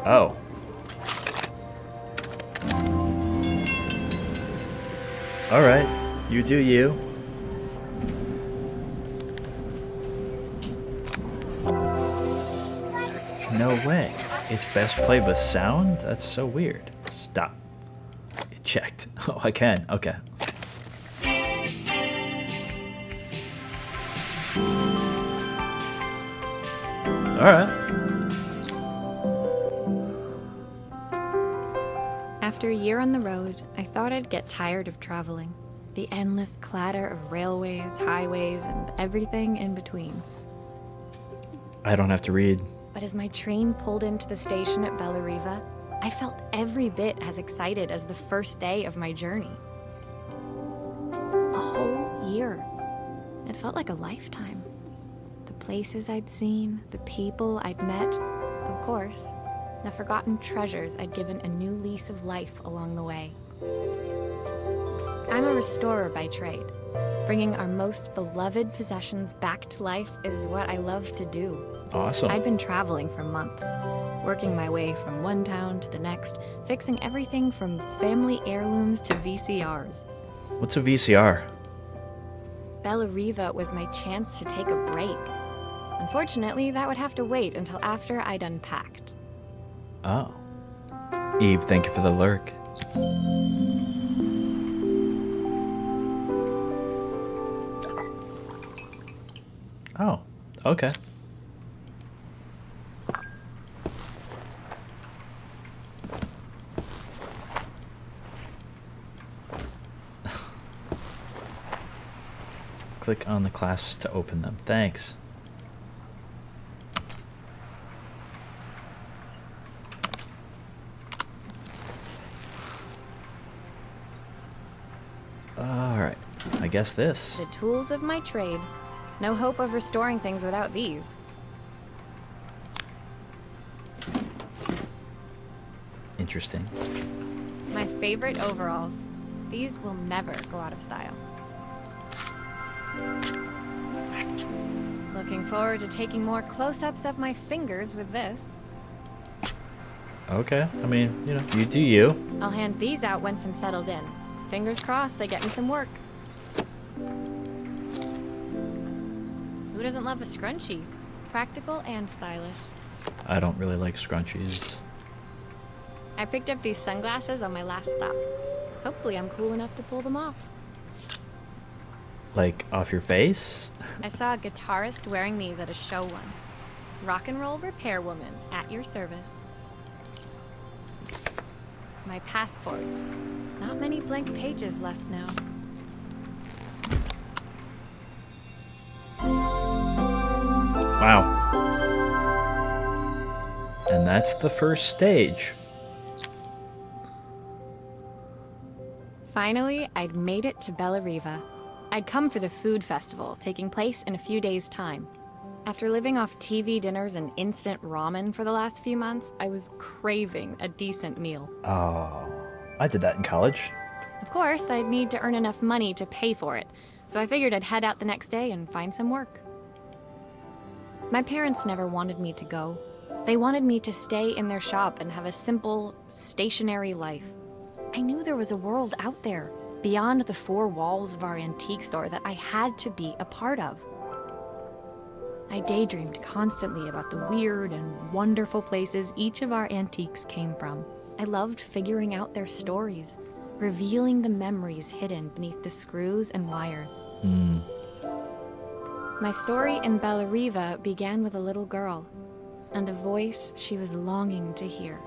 Oh. Alright. You do you. No way. It's best played with sound? That's so weird. Stop. It checked. Oh, I can. Okay. Alright. After a year on the road, I thought I'd get tired of traveling. The endless clatter of railways, highways, and everything in between. I don't have to read. But as my train pulled into the station at Bellariva, I felt every bit as excited as the first day of my journey. A whole year. It felt like a lifetime. The places I'd seen, the people I'd met, of course, the forgotten treasures I'd given a new lease of life along the way. I'm a restorer by trade. Bringing our most beloved possessions back to life is what I love to do. Awesome. I'd been traveling for months, working my way from one town to the next, fixing everything from family heirlooms to VCRs. What's a VCR? Bellariva was my chance to take a break. Unfortunately, that would have to wait until after I'd unpacked. Oh. Eve, thank you for the lurk. Oh, okay. Click on the clasps to open them. Thanks. Alright, I guess this. The tools of my trade. No hope of restoring things without these. Interesting. My favorite overalls. These will never go out of style. Looking forward to taking more close-ups of my fingers with this. Okay, I mean, you know, you do you. I'll hand these out once I'm settled in. Fingers crossed they get me some work. Who doesn't love a scrunchie? Practical and stylish. I don't really like scrunchies. I picked up these sunglasses on my last stop. Hopefully I'm cool enough to pull them off. Like, off your face? I saw a guitarist wearing these at a show once. Rock and roll repair woman, at your service. My passport. Not many blank pages left now. Wow. And that's the first stage. Finally, I'd made it to Bellariva. I'd come for the food festival, taking place in a few days' time. After living off TV dinners and instant ramen for the last few months, I was craving a decent meal. Oh, I did that in college. Of course, I'd need to earn enough money to pay for it, so I figured I'd head out the next day and find some work. My parents never wanted me to go. They wanted me to stay in their shop and have a simple, stationary life. I knew there was a world out there, beyond the four walls of our antique store, that I had to be a part of. I daydreamed constantly about the weird and wonderful places each of our antiques came from. I loved figuring out their stories, revealing the memories hidden beneath the screws and wires. My story in Bellariva began with a little girl, and a voice she was longing to hear.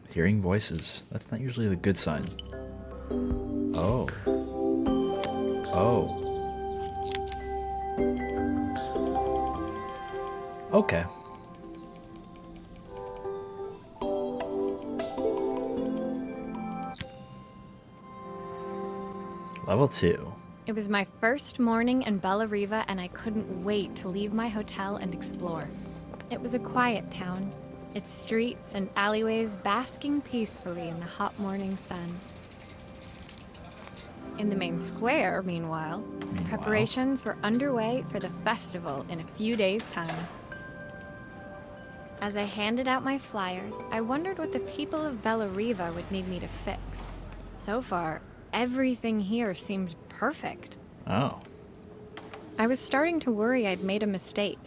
Hearing voices. That's not usually the good sign. Oh. Oh. Okay. Level 2. It was my first morning in Bellariva, and I couldn't wait to leave my hotel and explore. It was a quiet town, its streets and alleyways basking peacefully in the hot morning sun. In the main square, meanwhile, preparations were underway for the festival in a few days' time. As I handed out my flyers, I wondered what the people of Bellariva would need me to fix. So far, everything here seemed perfect. Oh. I was starting to worry I'd made a mistake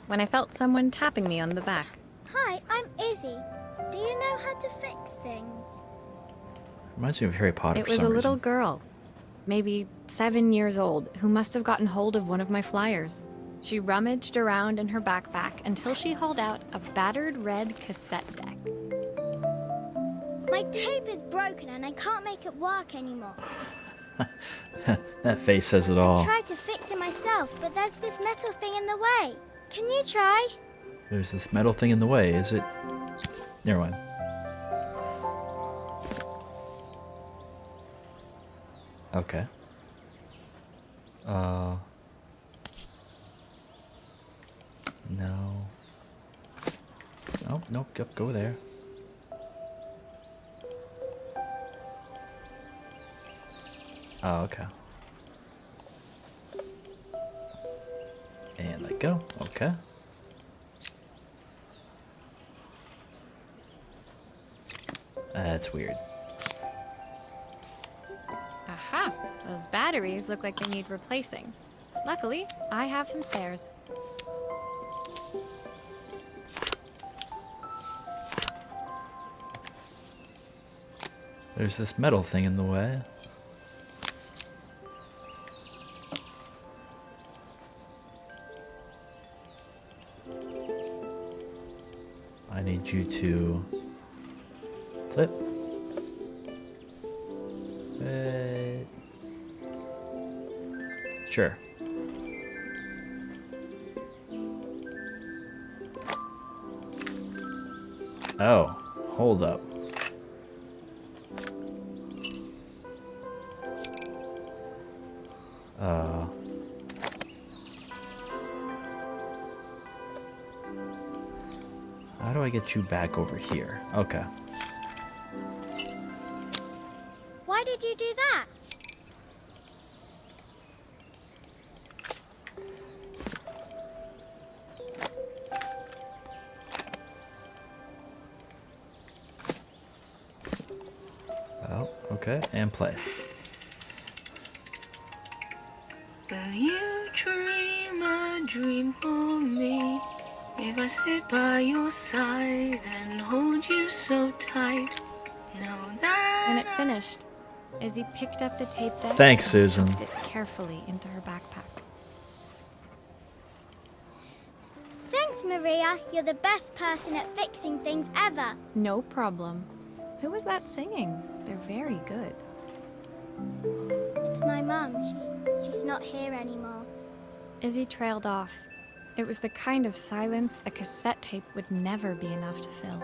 when I felt someone tapping me on the back. Hi, I'm Izzy. Do you know how to fix things? Reminds me of Harry Potter It for was some a little reason. girl, maybe 7 years old, who must have gotten hold of one of my flyers. She rummaged around in her backpack until she hauled out a battered red cassette deck. My tape is broken and I can't make it work anymore. That face says it I all. tried to fix it myself, but there's this metal thing in the way. Can you try? There's this metal thing in the way, is it? Never mind. Okay. No. Oh, nope, yep, go there. Oh, okay. And let go. Okay. That's weird. Aha! Those batteries look like they need replacing. Luckily, I have some spares. There's this metal thing in the way. I need you to flip. Sure. Oh, hold up. How do I get you back over here? Okay. Why did you do that? Oh, okay, and play. Will you dream a dream for me? If I sit by your side and hold you so tight, know that When it finished, Izzy picked up the tape deck Thanks, and Susan. tucked it carefully into her backpack. Thanks, Maria. You're the best person at fixing things ever. No problem. Who was that singing? They're very good. It's my mum. She's not here anymore. Izzy trailed off. It was the kind of silence a cassette tape would never be enough to fill.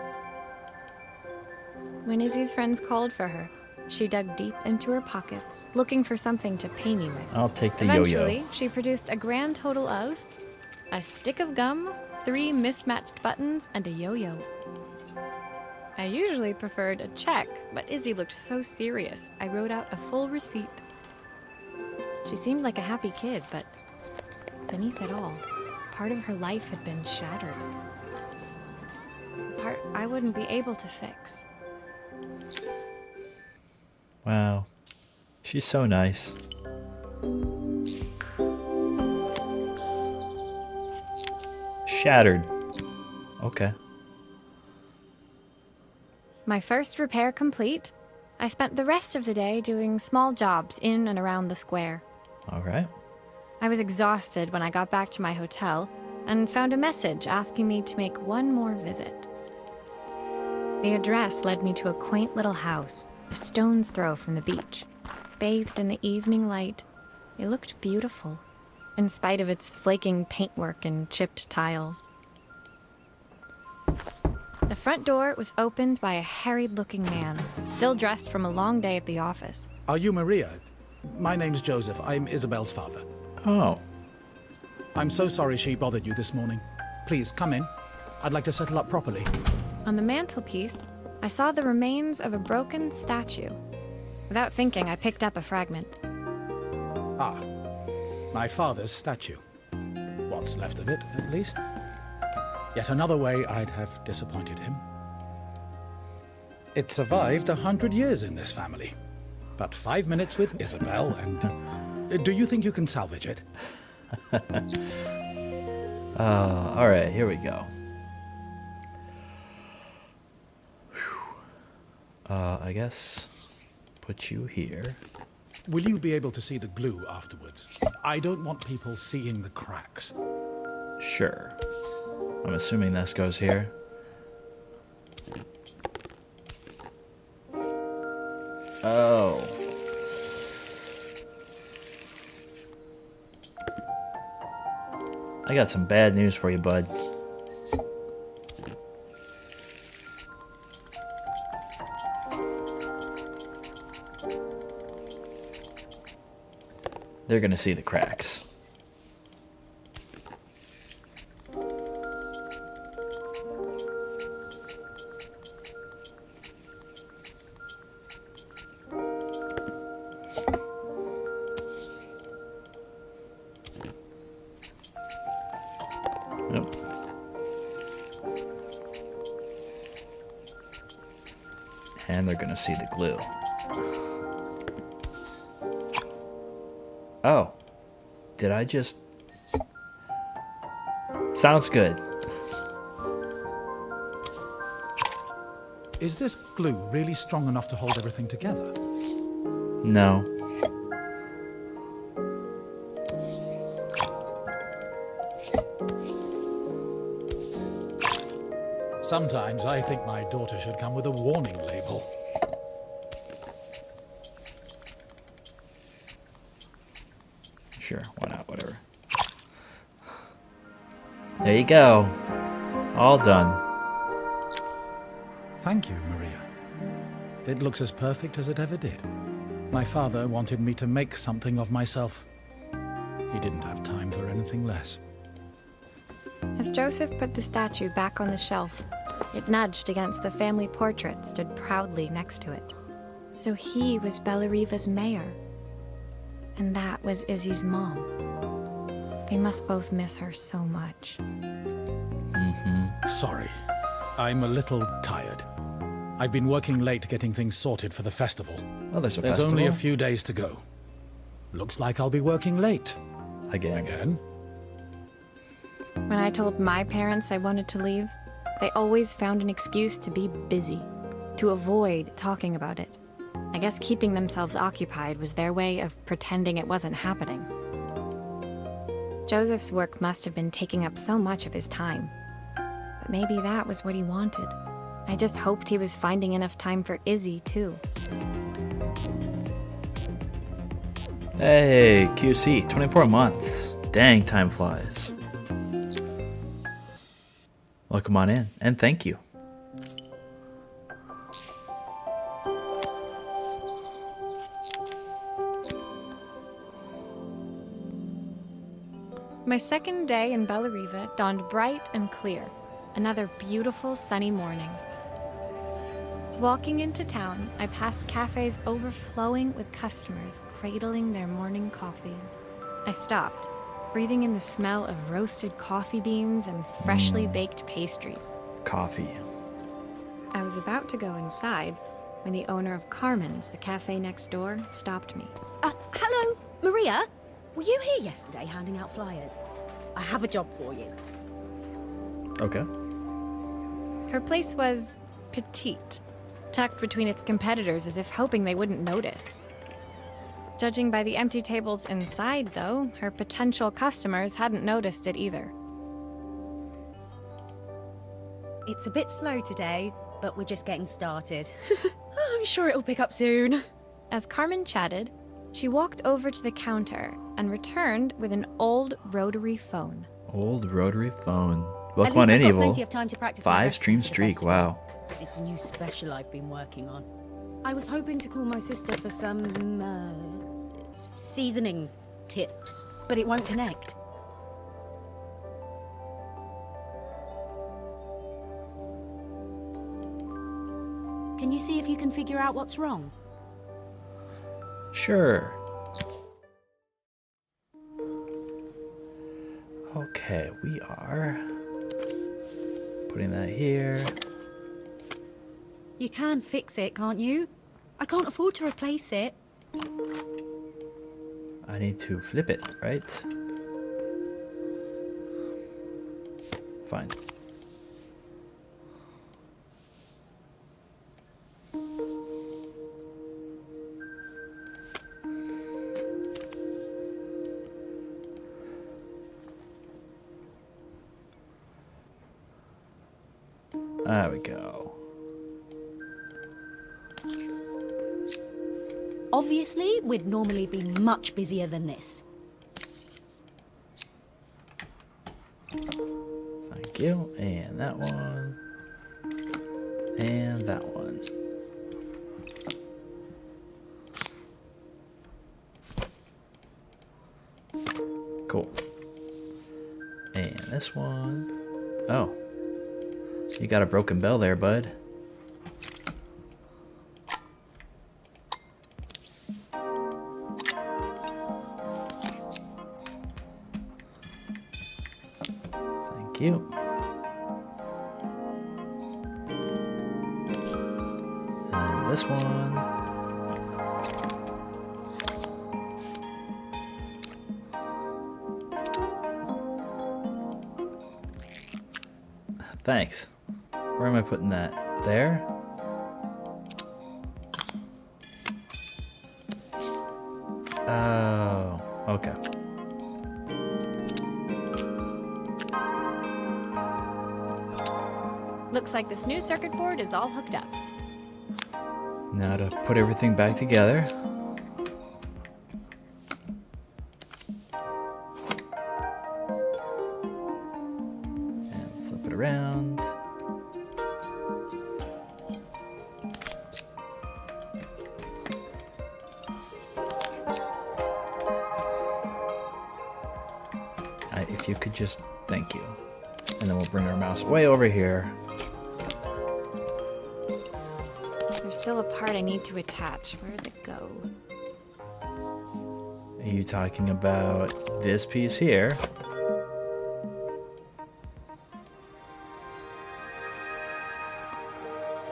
When Izzy's friends called for her, she dug deep into her pockets, looking for something to pay me with. I'll take the yo-yo. Eventually, she produced a grand total of a stick of gum, 3 mismatched buttons, and a yo-yo. I usually preferred a check, but Izzy looked so serious, I wrote out a full receipt. She seemed like a happy kid, but beneath it all, part of her life had been shattered. A part I wouldn't be able to fix. Wow. She's so nice. Shattered. Okay. My first repair complete, I spent the rest of the day doing small jobs in and around the square. All right. I was exhausted when I got back to my hotel and found a message asking me to make one more visit. The address led me to a quaint little house, a stone's throw from the beach. Bathed in the evening light, it looked beautiful, in spite of its flaking paintwork and chipped tiles. The front door was opened by a harried-looking man, still dressed from a long day at the office. Are you Maria? My name's Joseph. I'm Isabel's father. Oh. I'm so sorry she bothered you this morning. Please, come in. I'd like to settle up properly. On the mantelpiece, I saw the remains of a broken statue. Without thinking, I picked up a fragment. Ah, my father's statue. What's left of it, at least. Yet another way I'd have disappointed him. It survived 100 years in this family. But 5 minutes with Isabel and... do you think you can salvage it? Alright, here we go. I guess put you here. Will you be able to see the glue afterwards? I don't want people seeing the cracks. Sure. I'm assuming this goes here. Oh. I got some bad news for you, bud. They're gonna see the cracks. Nope. And they're gonna see the glue. Oh. Did I just... Sounds good. Is this glue really strong enough to hold everything together? No. Sometimes I think my daughter should come with a warning label. Sure, why not? Whatever. There you go. All done. Thank you, Maria. It looks as perfect as it ever did. My father wanted me to make something of myself. He didn't have time for anything less. As Joseph put the statue back on the shelf, it nudged against the family portrait stood proudly next to it. So he was Bellariva's mayor. And that was Izzy's mom. They must both miss her so much. Sorry, I'm a little tired. I've been working late getting things sorted for the festival. Oh, there's a There's festival? only a few days to go. Looks like I'll be working late. Again? When I told my parents I wanted to leave, they always found an excuse to be busy, to avoid talking about it. I guess keeping themselves occupied was their way of pretending it wasn't happening. Joseph's work must have been taking up so much of his time. But maybe that was what he wanted. I just hoped he was finding enough time for Izzy, too. Hey, QC, 24 months. Dang, time flies. Welcome on in, and thank you. My second day in Bellariva dawned bright and clear. Another beautiful sunny morning. Walking into town, I passed cafes overflowing with customers cradling their morning coffees. I stopped, breathing in the smell of roasted coffee beans and freshly baked pastries. Coffee. I was about to go inside when the owner of Carmen's, the cafe next door, stopped me. Hello, Maria? Were you here yesterday handing out flyers? I have a job for you. Okay. Her place was petite, tucked between its competitors as if hoping they wouldn't notice. Judging by the empty tables inside, though, her potential customers hadn't noticed it either. It's a bit slow today, but we're just getting started. I'm sure it'll pick up soon. As Carmen chatted, she walked over to the counter and returned with an old rotary phone. Old rotary phone. At Welcome least on I've in, got Evil. plenty of time to practice my 5 stream recipes for the streak, festival. wow. It's a new special I've been working on. I was hoping to call my sister for some, seasoning tips, but it won't connect. Can you see if you can figure out what's wrong? Sure. Okay, we are Putting that here. You can fix it, can't you? I can't afford to replace it. I need to flip it, right? Fine. There we go. Obviously, we'd normally be much busier than this. Thank you. And that one. And that one. Cool. And this one. Oh. You got a broken bell there, bud. Thank you. And this one. Thanks. Where am I putting that? There? Oh, okay. Looks like this new circuit board is all hooked up. Now to put everything back together. And flip it around. If you could just, thank you. And then we'll bring our mouse way over here. There's still a part I need to attach. Where does it go? Are you talking about this piece here?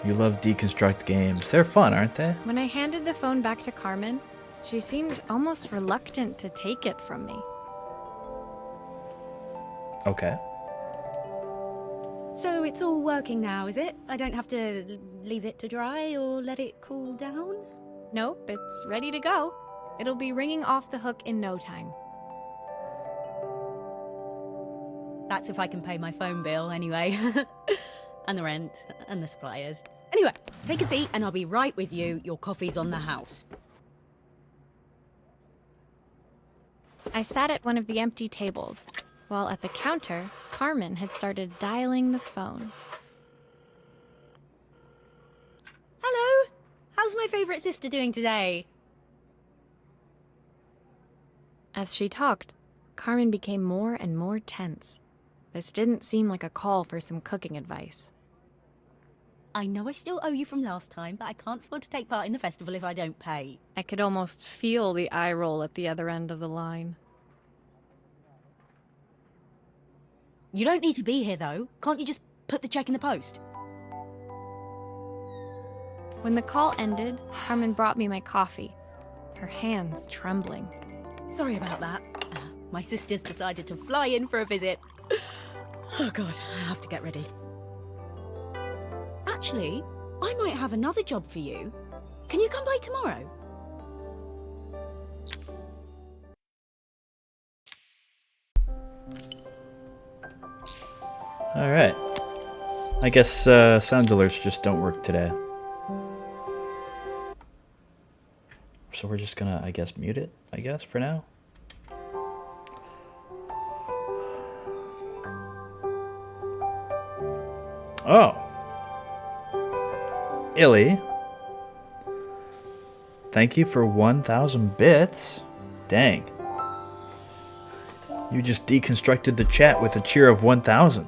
You love deconstruct games. They're fun, aren't they? When I handed the phone back to Carmen, she seemed almost reluctant to take it from me. Okay. So it's all working now, is it? I don't have to leave it to dry or let it cool down? Nope, it's ready to go. It'll be ringing off the hook in no time. That's if I can pay my phone bill, anyway. And the rent, and the suppliers. Anyway, take a seat and I'll be right with you. Your coffee's on the house. I sat at one of the empty tables, while at the counter, Carmen had started dialing the phone. Hello! How's my favourite sister doing today? As she talked, Carmen became more and more tense. This didn't seem like a call for some cooking advice. I know I still owe you from last time, but I can't afford to take part in the festival if I don't pay. I could almost feel the eye roll at the other end of the line. You don't need to be here, though. Can't you just put the check in the post? When the call ended, Carmen brought me my coffee, her hands trembling. Sorry about that. My sister's decided to fly in for a visit. Oh God, I have to get ready. Actually, I might have another job for you. Can you come by tomorrow? Alright. I guess sound alerts just don't work today. So we're just gonna, I guess, mute it, I guess, for now. Oh. Illy. Thank you for 1,000 bits. Dang. You just deconstructed the chat with a cheer of 1,000.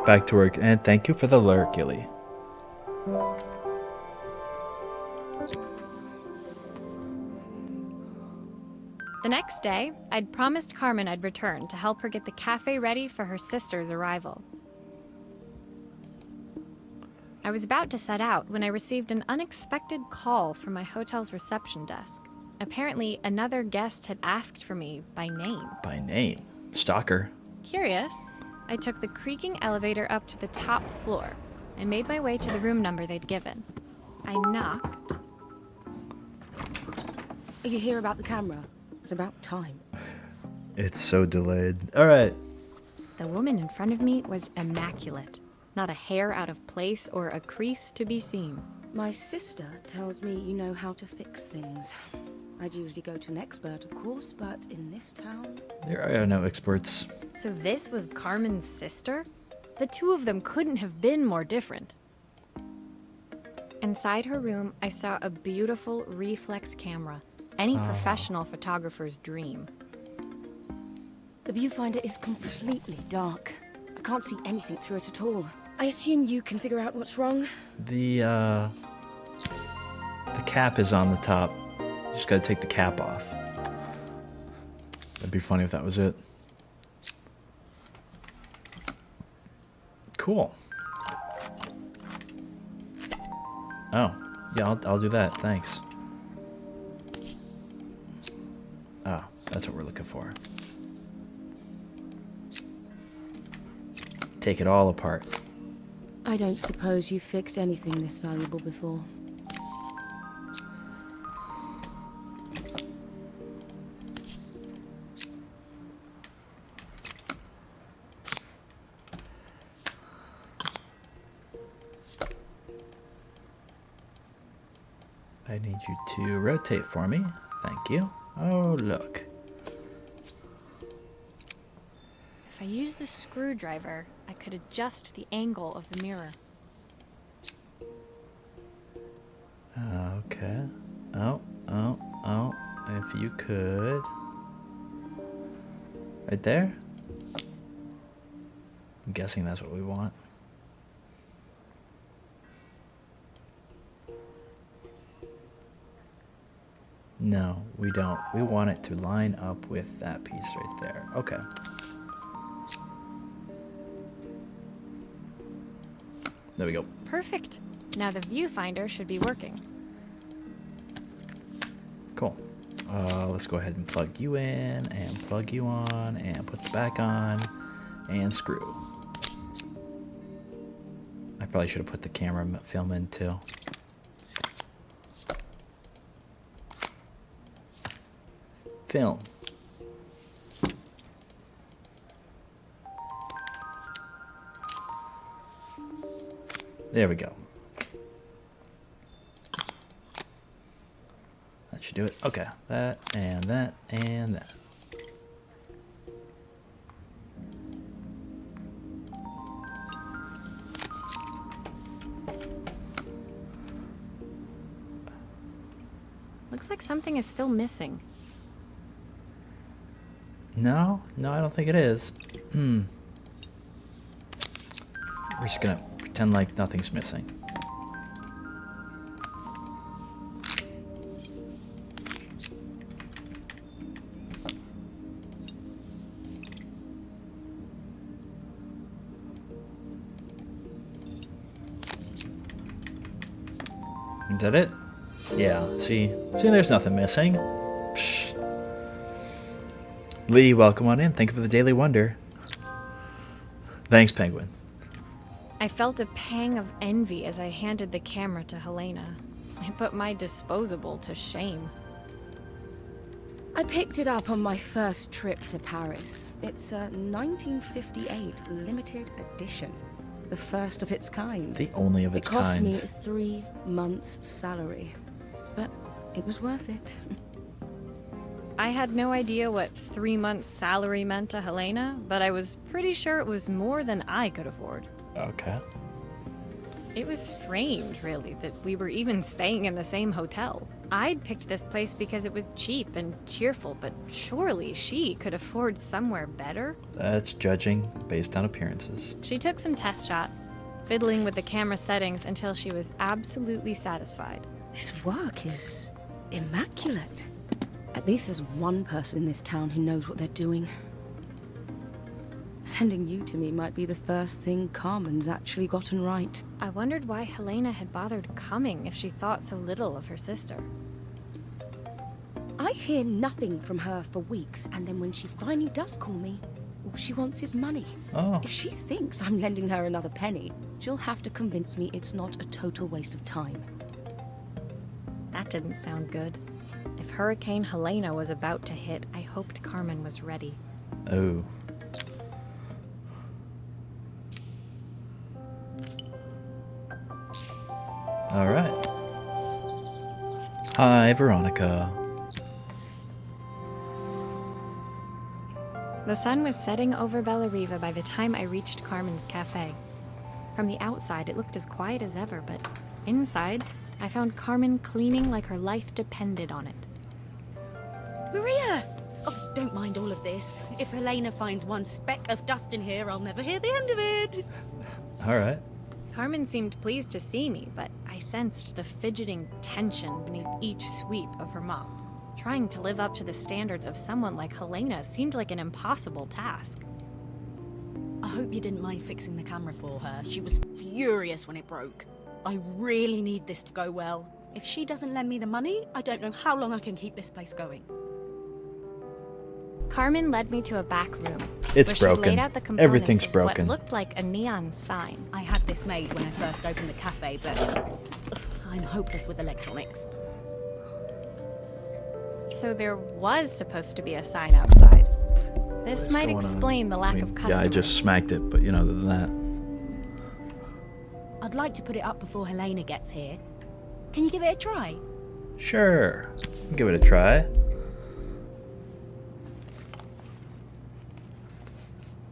Back to work, and thank you for the lurk, Illy. The next day, I'd promised Carmen I'd return to help her get the cafe ready for her sister's arrival. I was about to set out when I received an unexpected call from my hotel's reception desk. Apparently, another guest had asked for me by name. By name? Stalker. Curious, I took the creaking elevator up to the top floor and made my way to the room number they'd given. I knocked. Are you here about the camera? It's about time. It's so delayed. All right. The woman in front of me was immaculate. Not a hair out of place or a crease to be seen. My sister tells me you know how to fix things. I'd usually go to an expert, of course, but in this town... There are no experts. So this was Carmen's sister? The two of them couldn't have been more different. Inside her room, I saw a beautiful reflex camera. Any professional photographer's dream. The viewfinder is completely dark. I can't see anything through it at all. I assume you can figure out what's wrong? The cap is on the top. You just gotta take the cap off. That'd be funny if that was it. Cool. Oh, yeah, I'll do that, thanks. Oh, that's what we're looking for. Take it all apart. I don't suppose you've fixed anything this valuable before. I need you to rotate for me. Thank you. Oh, look. If I use the screwdriver, I could adjust the angle of the mirror. Okay. Oh. If you could. Right there? I'm guessing that's what we want. No, we don't. We want it to line up with that piece right there. Okay. There we go. Perfect. Now the viewfinder should be working. Cool. Let's go ahead and plug you in and plug you on and put the back on and screw. I probably should have put the camera film in too. Film. There we go. That should do it. Okay, that and that and that. Looks like something is still missing. No, I don't think it is. We're just gonna pretend like nothing's missing. Is that it? Yeah, see, there's nothing missing. Psh. Lee, welcome on in. Thank you for the daily wonder. Thanks, Penguin. I felt a pang of envy as I handed the camera to Helena. I put my disposable to shame. I picked it up on my first trip to Paris. It's a 1958 limited edition. The first of its kind. The only of its kind. It cost kind. me 3 months' salary. But it was worth it. I had no idea what 3 months' salary meant to Helena, but I was pretty sure it was more than I could afford. Okay. It was strange, really, that we were even staying in the same hotel. I'd picked this place because it was cheap and cheerful, but surely she could afford somewhere better? That's judging based on appearances. She took some test shots, fiddling with the camera settings until she was absolutely satisfied. This work is immaculate. At least there's one person in this town who knows what they're doing. Sending you to me might be the first thing Carmen's actually gotten right. I wondered why Helena had bothered coming if she thought so little of her sister. I hear nothing from her for weeks, and then when she finally does call me, all she wants is money. Oh. If she thinks I'm lending her another penny, she'll have to convince me it's not a total waste of time. That didn't sound good. If Hurricane Helena was about to hit, I hoped Carmen was ready. Oh. All right. Hi, Veronica. The sun was setting over Bellariva by the time I reached Carmen's cafe. From the outside, it looked as quiet as ever, but inside, I found Carmen cleaning like her life depended on it. Maria! Oh, don't mind all of this. If Helena finds one speck of dust in here, I'll never hear the end of it. All right. Carmen seemed pleased to see me, but I sensed the fidgeting tension beneath each sweep of her mop. Trying to live up to the standards of someone like Helena seemed like an impossible task. I hope you didn't mind fixing the camera for her. She was furious when it broke. I really need this to go well. If she doesn't lend me the money, I don't know how long I can keep this place going. Carmen led me to a back room. It's where broken. She laid out the components Everything's of broken. What looked like a neon sign. I had this made when I first opened the cafe, but I'm hopeless with electronics. So there was supposed to be a sign outside. This What's might going on? explain the lack I of mean, customers. yeah, I just smacked it, but other than that. I'd like to put it up before Helena gets here. Can you give it a try? Sure. Give it a try.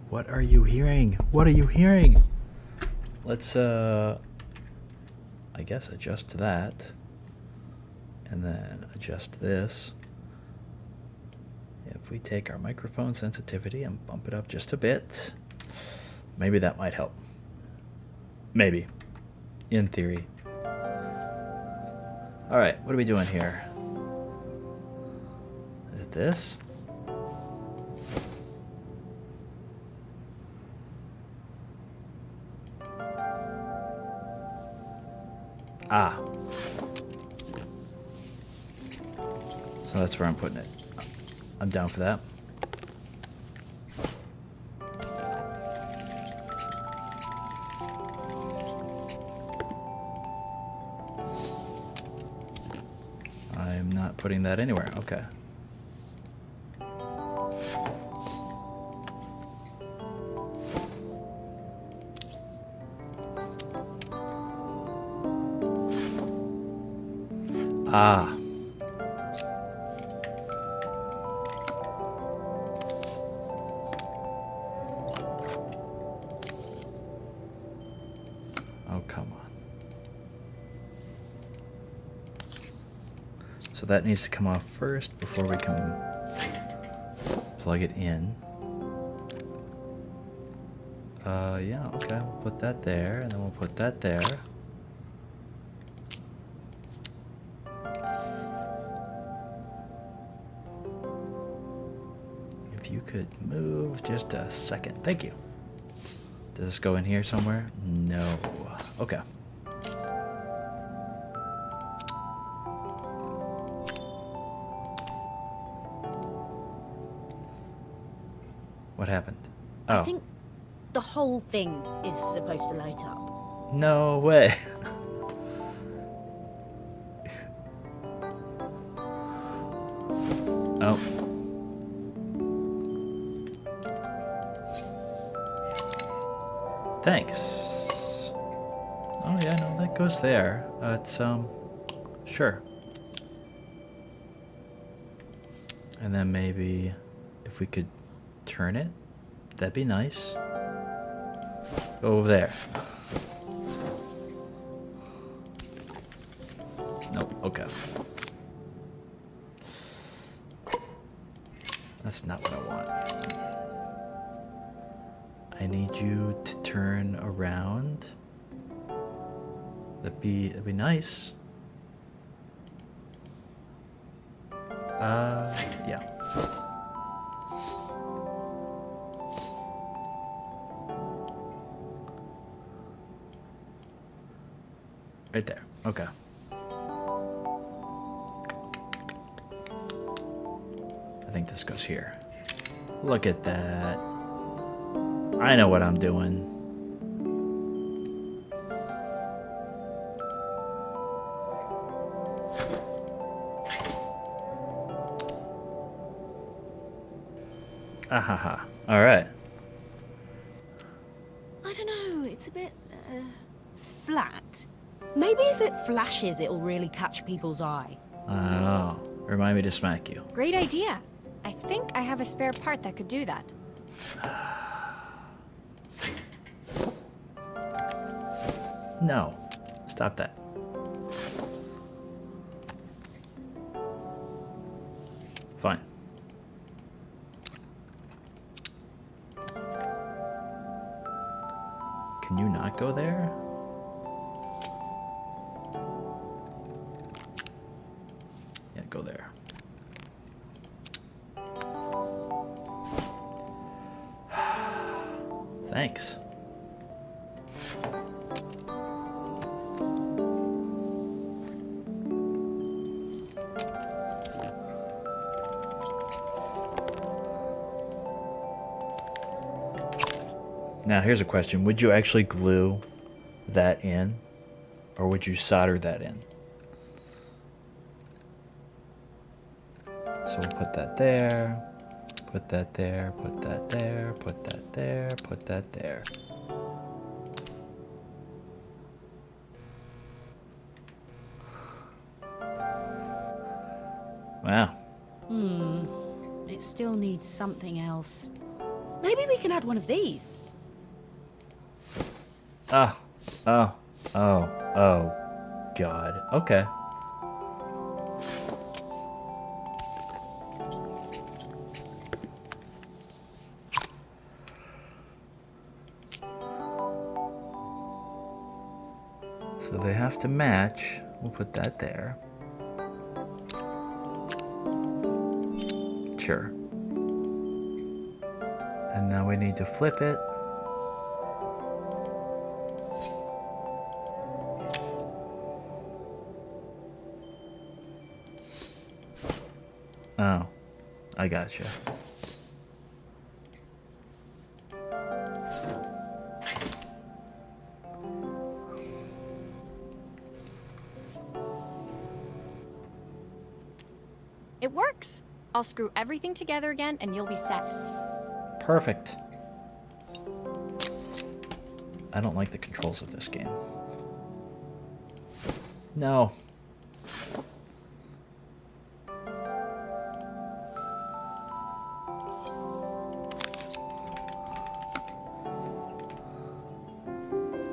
What are you hearing? What are you hearing? Let's, I guess adjust that. And then adjust this. If we take our microphone sensitivity and bump it up just a bit, maybe that might help. Maybe. In theory. Alright, what are we doing here? Is it this? Ah. So that's where I'm putting it. I'm down for that. I'm not putting that anywhere. Okay. Ah. Oh, come on. So that needs to come off first before we can plug it in. Yeah, okay. We'll put that there, and then we'll put that there. If you could move just a second. Thank you. Does this go in here somewhere? No. Okay. What happened? Oh. I think the whole thing is supposed to light up. No way. Oh. Thanks. Oh yeah, no, that goes there. It's sure. And then maybe if we could turn it, that'd be nice. Go over there. Nope, okay. That's not what I want. I need you to turn around. That'd be nice. Yeah. Right there. Okay. I think this goes here. Look at that. I know what I'm doing. Ahaha. All right. I don't know, it's a bit, flat. Maybe if it flashes, it'll really catch people's eye. Oh, remind me to smack you. Great idea. I think I have a spare part that could do that. No. Stop that. Fine. Can you not go there? Yeah, go there. Thanks. Now, here's a question. Would you actually glue that in, or would you solder that in? So we'll put that there, put that there, put that there, put that there, put that there. Wow. It still needs something else. Maybe we can add one of these. Oh, God. Okay. So they have to match. We'll put that there. Sure. And now we need to flip it. Oh, I gotcha. It works. I'll screw everything together again and you'll be set. Perfect. I don't like the controls of this game. No.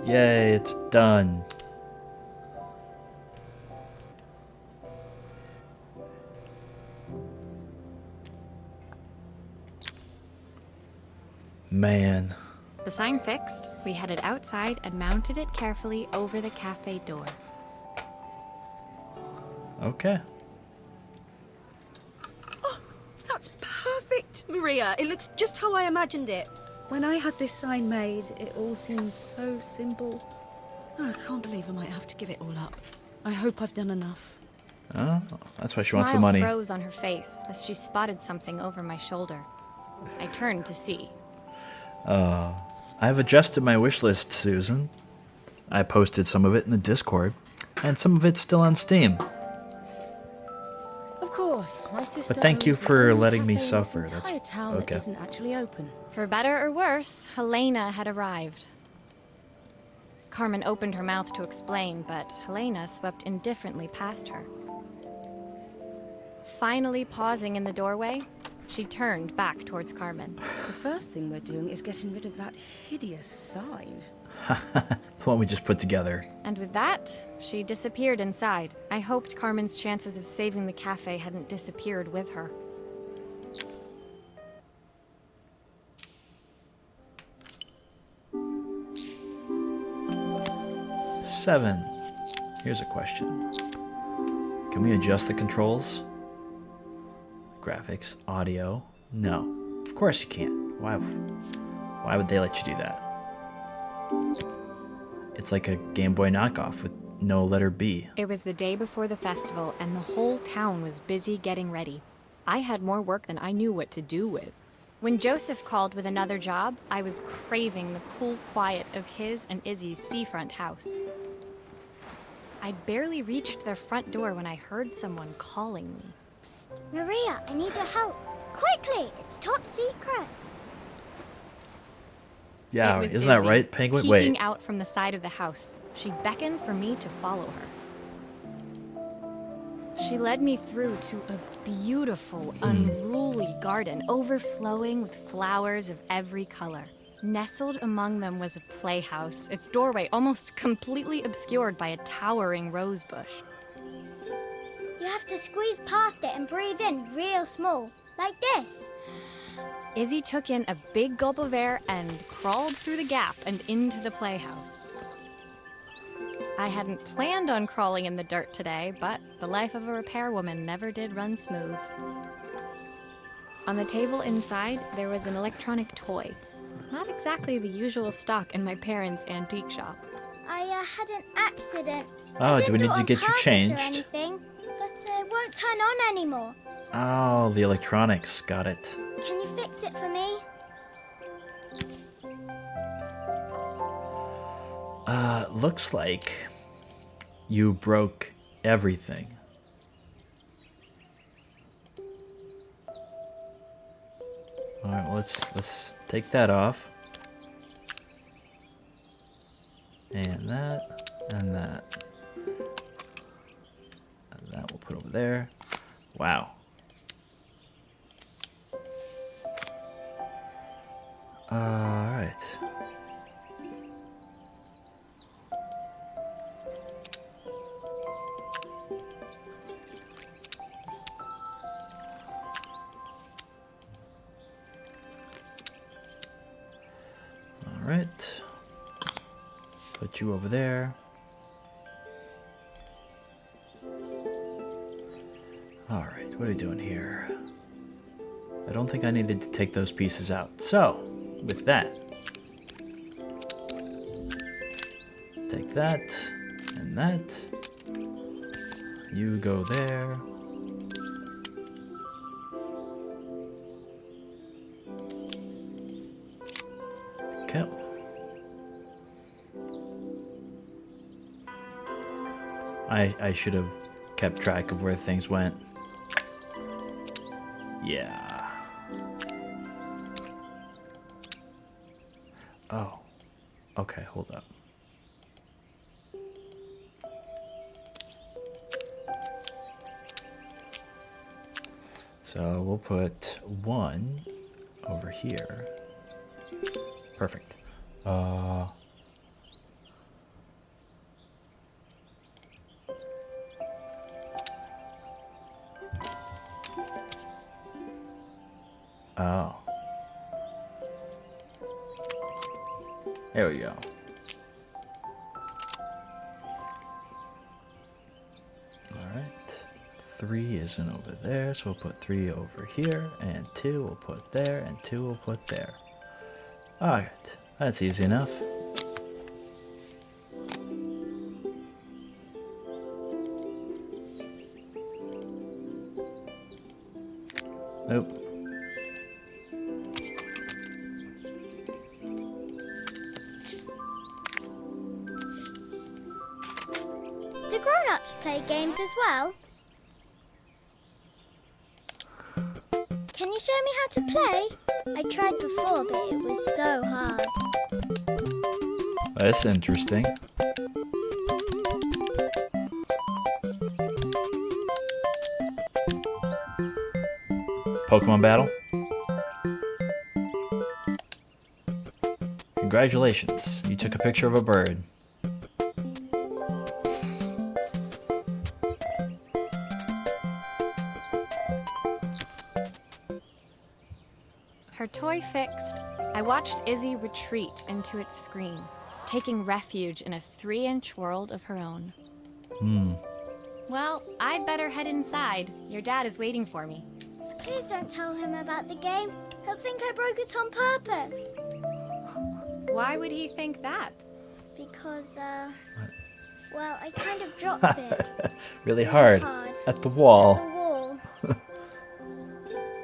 Yay, it's done. Man. The sign fixed, we headed outside and mounted it carefully over the cafe door. Okay. Oh, that's perfect, Maria. It looks just how I imagined it. When I had this sign made, it all seemed so simple. Oh, I can't believe I might have to give it all up. I hope I've done enough. Oh, that's why she wants the Smile money. froze on her face as she spotted something over my shoulder. I turned to see. I've adjusted my wish list, Susan. I posted some of it in the Discord, and some of it's still on Steam. Of course, my sister. But thank you owns the for only letting me cafe in suffer. this That's entire town okay. that isn't actually open. For better or worse, Helena had arrived. Carmen opened her mouth to explain, but Helena swept indifferently past her. Finally pausing in the doorway, she turned back towards Carmen. The first thing we're doing is getting rid of that hideous sign. The one we just put together. And with that, she disappeared inside. I hoped Carmen's chances of saving the cafe hadn't disappeared with her. Seven. Here's a question. Can we adjust the controls? graphics, audio. No, of course you can't. Why would they let you do that? It's like a Game Boy knockoff with no letter B. It was the day before the festival, and the whole town was busy getting ready. I had more work than I knew what to do with. When Joseph called with another job, I was craving the cool quiet of his and Izzy's seafront house. I'd barely reached their front door when I heard someone calling me. Psst. Maria, I need your help. Quickly, it's top secret. Yeah, It was isn't that Izzy, right, Penguin? peeking Wait. out from the side of the house. She beckoned for me to follow her. She led me through to a beautiful, unruly garden overflowing with flowers of every color. Nestled among them was a playhouse, its doorway almost completely obscured by a towering rose bush. You have to squeeze past it and breathe in real small, like this. Izzy took in a big gulp of air and crawled through the gap and into the playhouse. I hadn't planned on crawling in the dirt today, but the life of a repairwoman never did run smooth. On the table inside, there was an electronic toy. Not exactly the usual stock in my parents' antique shop. I had an accident. Oh, I do we didn't need to it get on you purpose changed? Or anything, but it won't turn on anymore. Oh, the electronics. Got it. Can you fix it for me? Looks like you broke everything. All right, well, let's take that off. And that, and that. And that we'll put over there. Wow. All right. All right. Put you over there. All right, what are we doing here? I don't think I needed to take those pieces out. So, with that, take that and that. You go there. Okay. I should have kept track of where things went. Yeah. Oh. Okay, hold up. So we'll put one over here. Perfect. Oh. There we go. Alright. 3 isn't over there, so we'll put 3 over here, and 2 we'll put there, and 2 we'll put there. Alright, that's easy enough. Nope. Do grown-ups play games as well? Can you show me how to play? I tried before, but it was so hard. That's interesting. Pokemon battle? Congratulations, you took a picture of a bird. Her toy fixed, I watched Izzy retreat into its screen, taking refuge in a 3-inch world of her own. Well, I'd better head inside. Your dad is waiting for me. Please don't tell him about the game. He'll think I broke it on purpose. Why would he think that? Because, well, I kind of dropped it. Really hard. At the wall. The wall.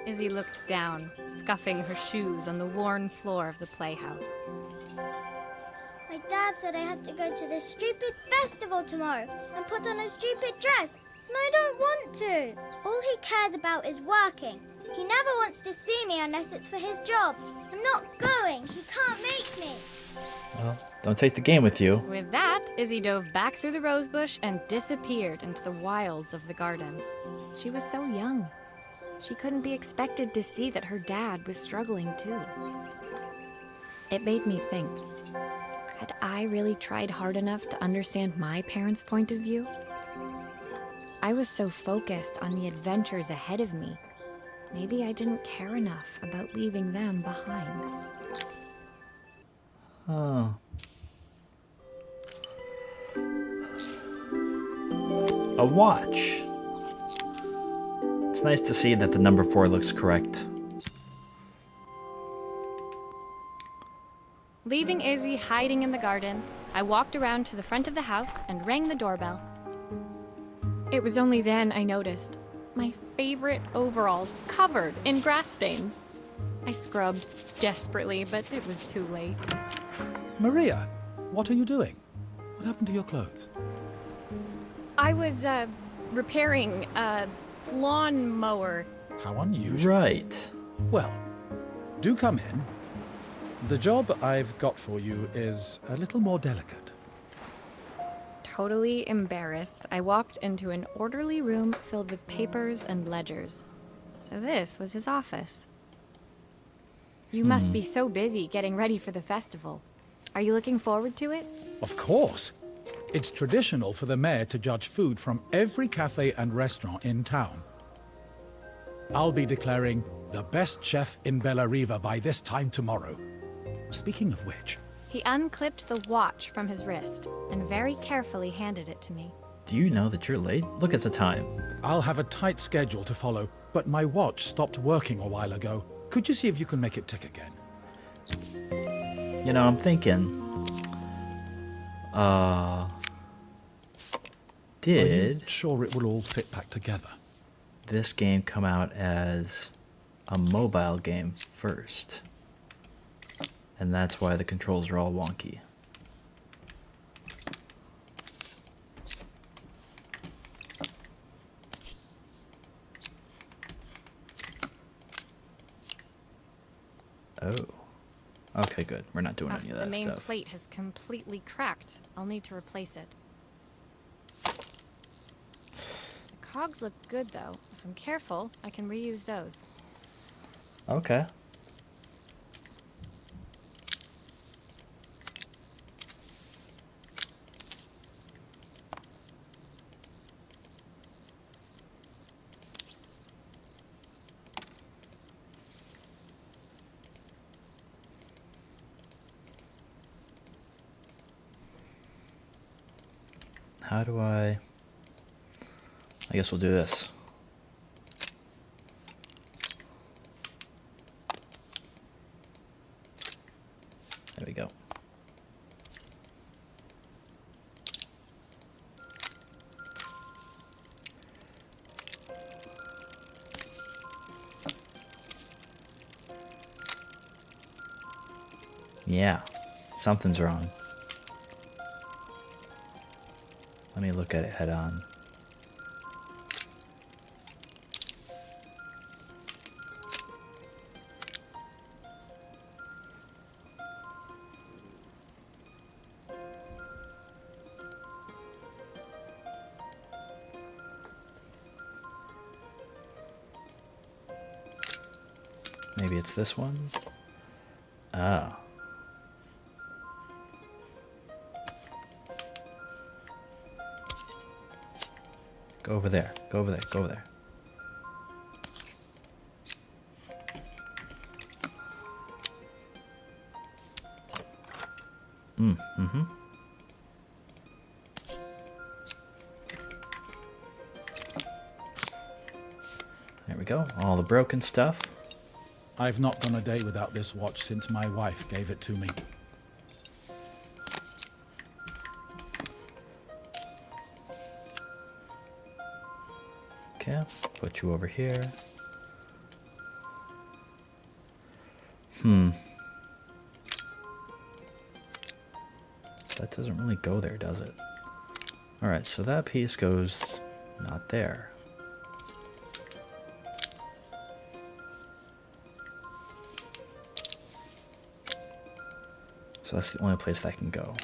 Izzy looked down, scuffing her shoes on the worn floor of the playhouse. My dad said I have to go to this stupid festival tomorrow and put on a stupid dress. And I don't want to. All he cares about is working. He never wants to see me unless it's for his job. I'm not going. He can't make me. Well, don't take the game with you. With that, Izzy dove back through the rosebush and disappeared into the wilds of the garden. She was so young. She couldn't be expected to see that her dad was struggling too. It made me think, had I really tried hard enough to understand my parents' point of view? I was so focused on the adventures ahead of me. Maybe I didn't care enough about leaving them behind. Oh. A watch. It's nice to see that the number 4 looks correct. Leaving Izzy hiding in the garden, I walked around to the front of the house and rang the doorbell. It was only then I noticed my favorite overalls covered in grass stains. I scrubbed desperately, but it was too late. Maria, what are you doing? What happened to your clothes? I was, repairing a lawnmower. How unusual. Right. Well, do come in. The job I've got for you is a little more delicate. Totally embarrassed, I walked into an orderly room filled with papers and ledgers. So this was his office. You must be so busy getting ready for the festival. Are you looking forward to it? Of course. It's traditional for the mayor to judge food from every cafe and restaurant in town. I'll be declaring the best chef in Bella Riva by this time tomorrow. Speaking of which... He unclipped the watch from his wrist and very carefully handed it to me. Do you know that you're late? Look at the time. I'll have a tight schedule to follow, but my watch stopped working a while ago. Could you see if you can make it tick again? You know, I'm thinking... Are Did you sure it will all fit back together? this game come out as a mobile game first? And that's why the controls are all wonky. Oh. Okay, good. We're not doing any of The that main stuff. plate has completely cracked. I'll need to replace it. The cogs look good, though. If I'm careful, I can reuse those. Okay. How do I guess we'll do this. There we go. Yeah, something's wrong. Let me look at it head on. Maybe it's this one? Ah. Go over there. Go over there. Go over there. Mm-hmm. There we go. All the broken stuff. I've not gone a day without this watch since my wife gave it to me. Okay, put you over here. That doesn't really go there, does it? Alright, so that piece goes not there. So that's the only place that can go.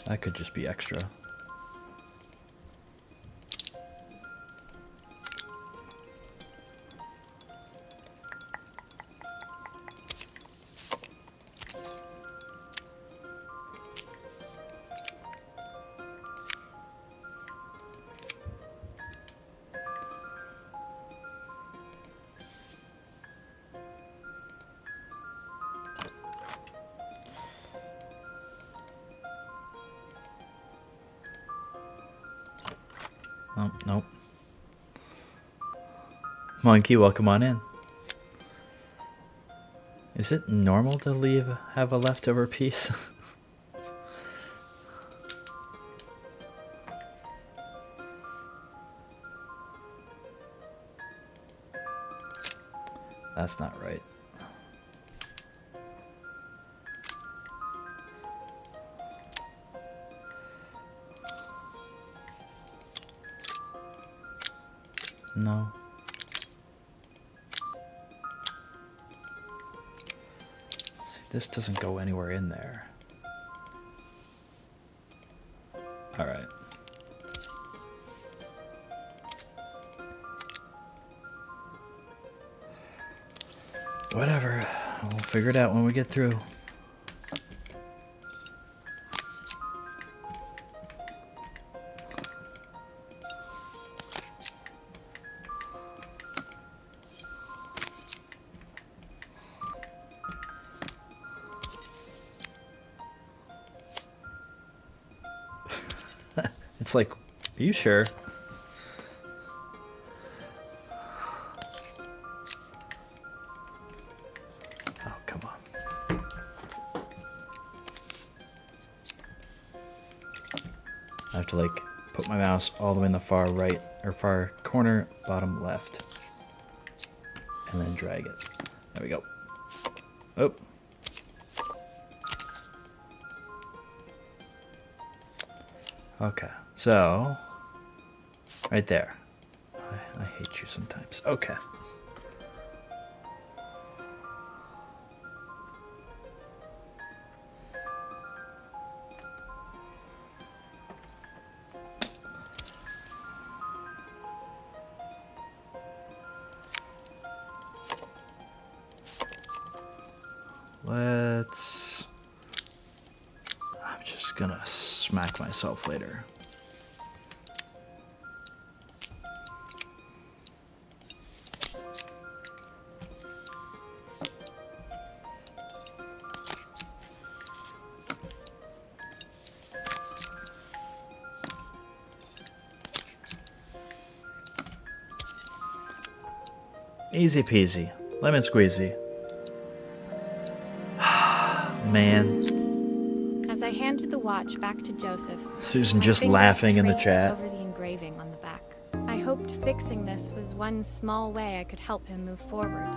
That could just be extra. Oh, nope. Monkey, welcome on in. Is it normal to have a leftover piece? That's not right. No. See, this doesn't go anywhere in there. All right. Whatever. We'll figure it out when we get through. It's like, are you sure? Oh, come on. I have to like put my mouse all the way in the far right or far corner, bottom left. And then drag it. There we go. Oh. Okay, so right there. I hate you sometimes. Okay. I'm just gonna smack myself later. Easy peasy, lemon squeezy. Man. As I handed the watch back to Joseph, Susan my just fingers laughing in the traced chat. over the engraving on the back. I hoped fixing this was one small way I could help him move forward.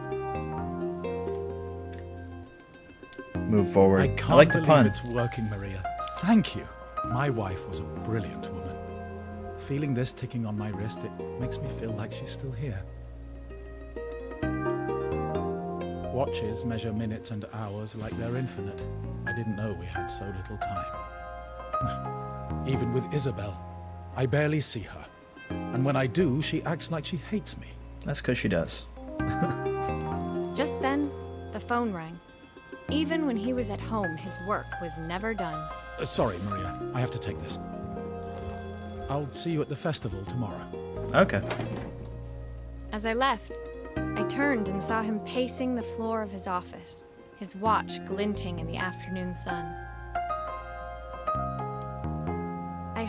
Move forward. I can't like the believe pun. it's working, Maria. Thank you. My wife was a brilliant woman. Feeling this ticking on my wrist, it makes me feel like she's still here. Watches measure minutes and hours like they're infinite. I didn't know we had so little time. Even with Isabel, I barely see her. And when I do, she acts like she hates me. That's because she does. Just then, the phone rang. Even when he was at home, his work was never done. Sorry, Maria. I have to take this. I'll see you at the festival tomorrow. Okay. As I left, I turned and saw him pacing the floor of his office, his watch glinting in the afternoon sun.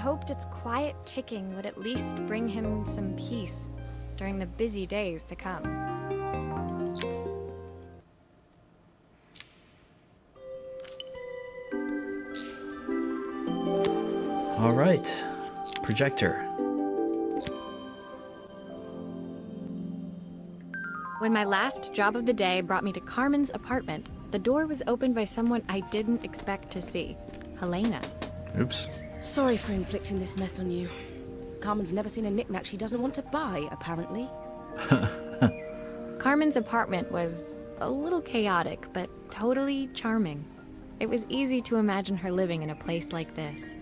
hoped its quiet ticking would at least bring him some peace during the busy days to come. All right, projector. When my last job of the day brought me to Carmen's apartment, the door was opened by someone I didn't expect to see. Helena. Oops. Sorry for inflicting this mess on you. Carmen's never seen a knickknack she doesn't want to buy, apparently. Carmen's apartment was a little chaotic, but totally charming. It was easy to imagine her living in a place like this.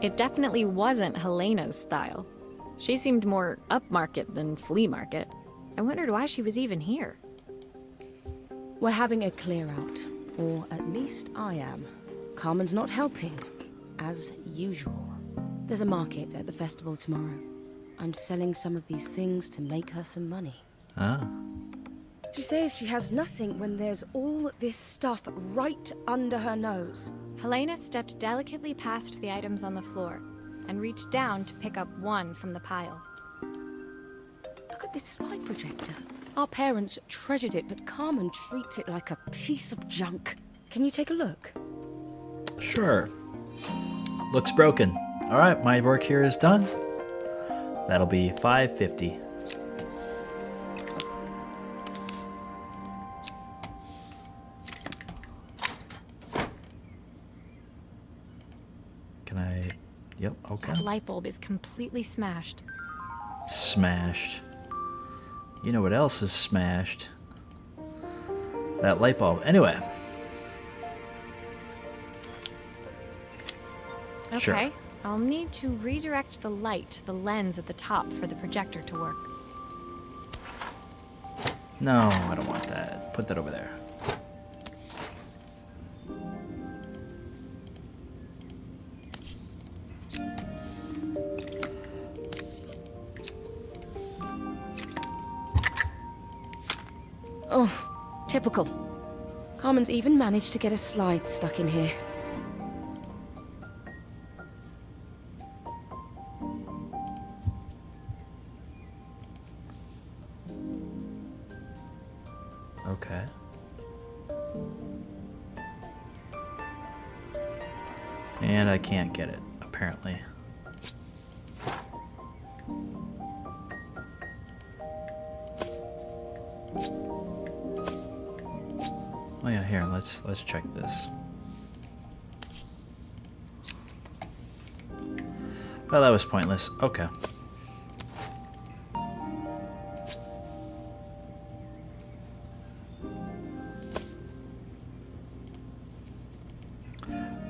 It definitely wasn't Helena's style. She seemed more upmarket than flea market. I wondered why she was even here. We're having a clear out, or at least I am. Carmen's not helping, as usual. There's a market at the festival tomorrow. I'm selling some of these things to make her some money. Ah. She says she has nothing when there's all this stuff right under her nose. Helena stepped delicately past the items on the floor and reached down to pick up one from the pile. Look at this slide projector. Our parents treasured it, but Carmen treats it like a piece of junk. Can you take a look? Sure. Looks broken. All right, my work here is done. That'll be $5.50. Can I? Yep, okay. That light bulb is completely smashed. Smashed. You know what else is smashed? That light bulb. Anyway. Okay, Sure. I'll need to redirect the light, the lens at the top for the projector to work. No, I don't want that. Put that over there. Oh, typical. Carmen's even managed to get a slide stuck in here. Okay. And I can't get it, apparently. Oh yeah, here, let's check this. Oh, that was pointless. Okay.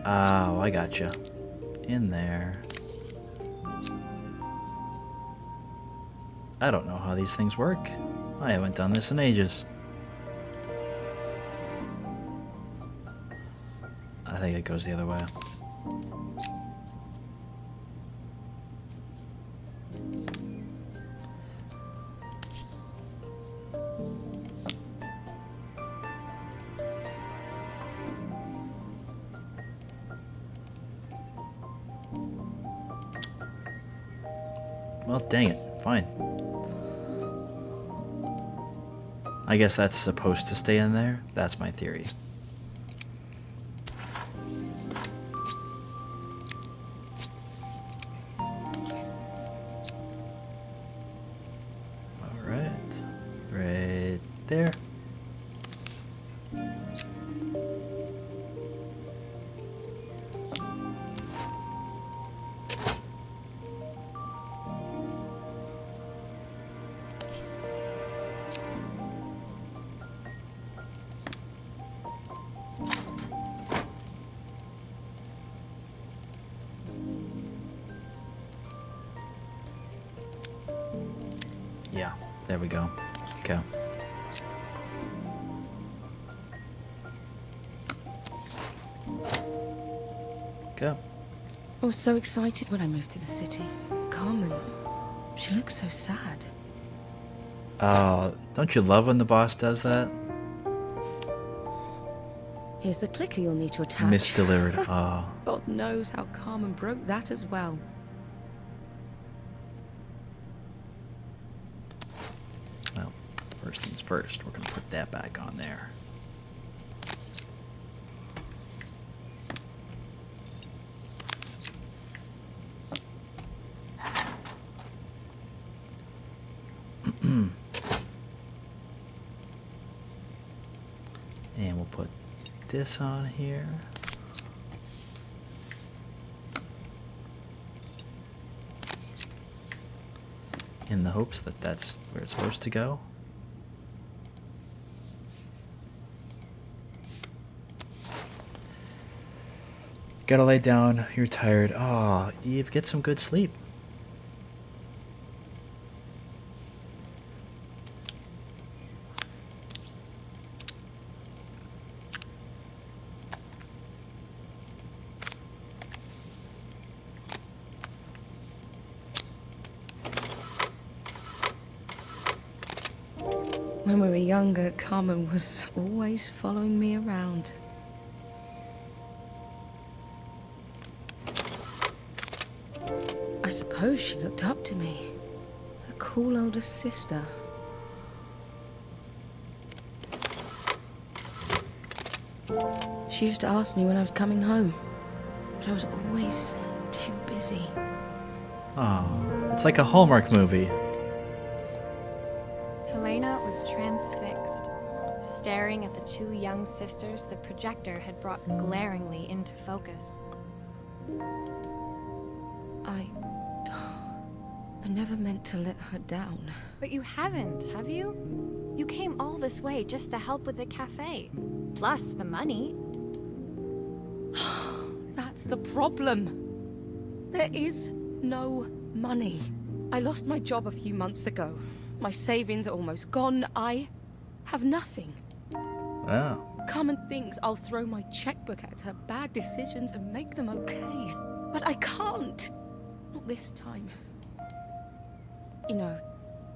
Oh, I gotcha. In there. I don't know how these things work. I haven't done this in ages. I think it goes the other way. Well, dang it. Fine. I guess that's supposed to stay in there. That's my theory. Alright. Right there. Yeah, there we go. Okay. Go. I was so excited when I moved to the city. Carmen, she looks so sad. Oh, don't you love when the boss does that? Here's the clicker you'll need to attach. Misdelivered. Ah. God knows how Carmen broke that as well. Well, first things first, we're gonna put that back on there. And we'll put this on here. In the hopes that that's where it's supposed to go. Gotta lay down, you're tired. Oh, you get some good sleep. When we were younger, Carmen was always following me around. I suppose she looked up to me. A cool older sister. She used to ask me when I was coming home, but I was always too busy. Oh, it's like a Hallmark movie. Helena was transfixed, staring at the two young sisters the projector had brought glaringly into focus. I never meant to let her down. But you haven't, have you? You came all this way just to help with the cafe. Plus the money. That's the problem. There is no money. I lost my job a few months ago. My savings are almost gone. I have nothing. Oh. Carmen thinks I'll throw my checkbook at her bad decisions and make them okay. But I can't. Not this time. You know,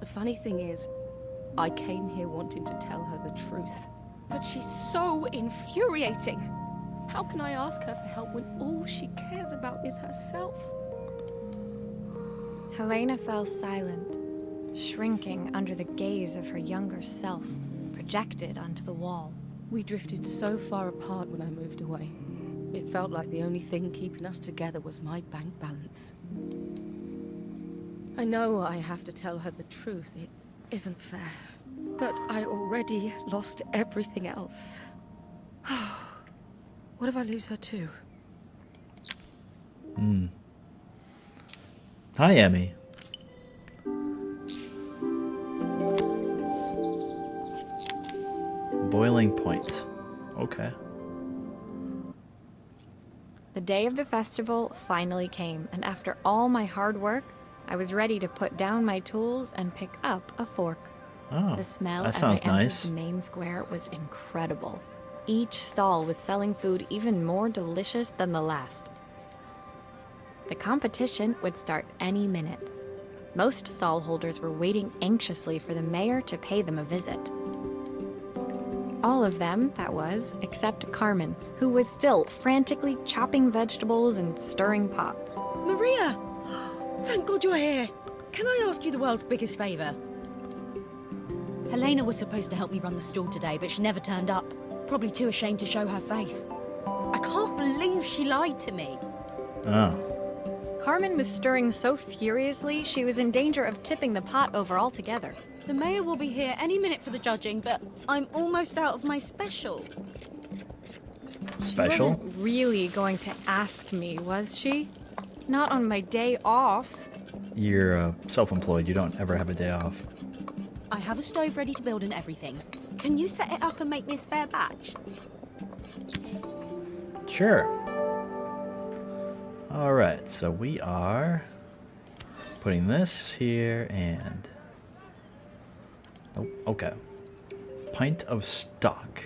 the funny thing is, I came here wanting to tell her the truth. But she's so infuriating. How can I ask her for help when all she cares about is herself? Helena fell silent, shrinking under the gaze of her younger self, projected onto the wall. We drifted so far apart when I moved away. It felt like the only thing keeping us together was my bank balance. I know I have to tell her the truth. It isn't fair. But I already lost everything else. What if I lose her too? Hi, Emmy. Boiling point. Okay. The day of the festival finally came, and after all my hard work, I was ready to put down my tools and pick up a fork. Oh, The smell that as I sounds entered nice. the main square was incredible. Each stall was selling food even more delicious than the last. The competition would start any minute. Most stall holders were waiting anxiously for the mayor to pay them a visit. All of them, that was, except Carmen, who was still frantically chopping vegetables and stirring pots. Maria! Thank God you're here. Can I ask you the world's biggest favour? Helena was supposed to help me run the stall today, but she never turned up. Probably too ashamed to show her face. I can't believe she lied to me. Oh. Carmen was stirring so furiously, she was in danger of tipping the pot over altogether. The mayor will be here any minute for the judging, but I'm almost out of my special. She Special? wasn't really going to ask me, was she? Not on my day off. You're self-employed. You don't ever have a day off. I have a stove ready to build and everything. Can you set it up and make me a spare batch? Sure. All right, so we are putting this here and... Oh, okay. Pint of stock.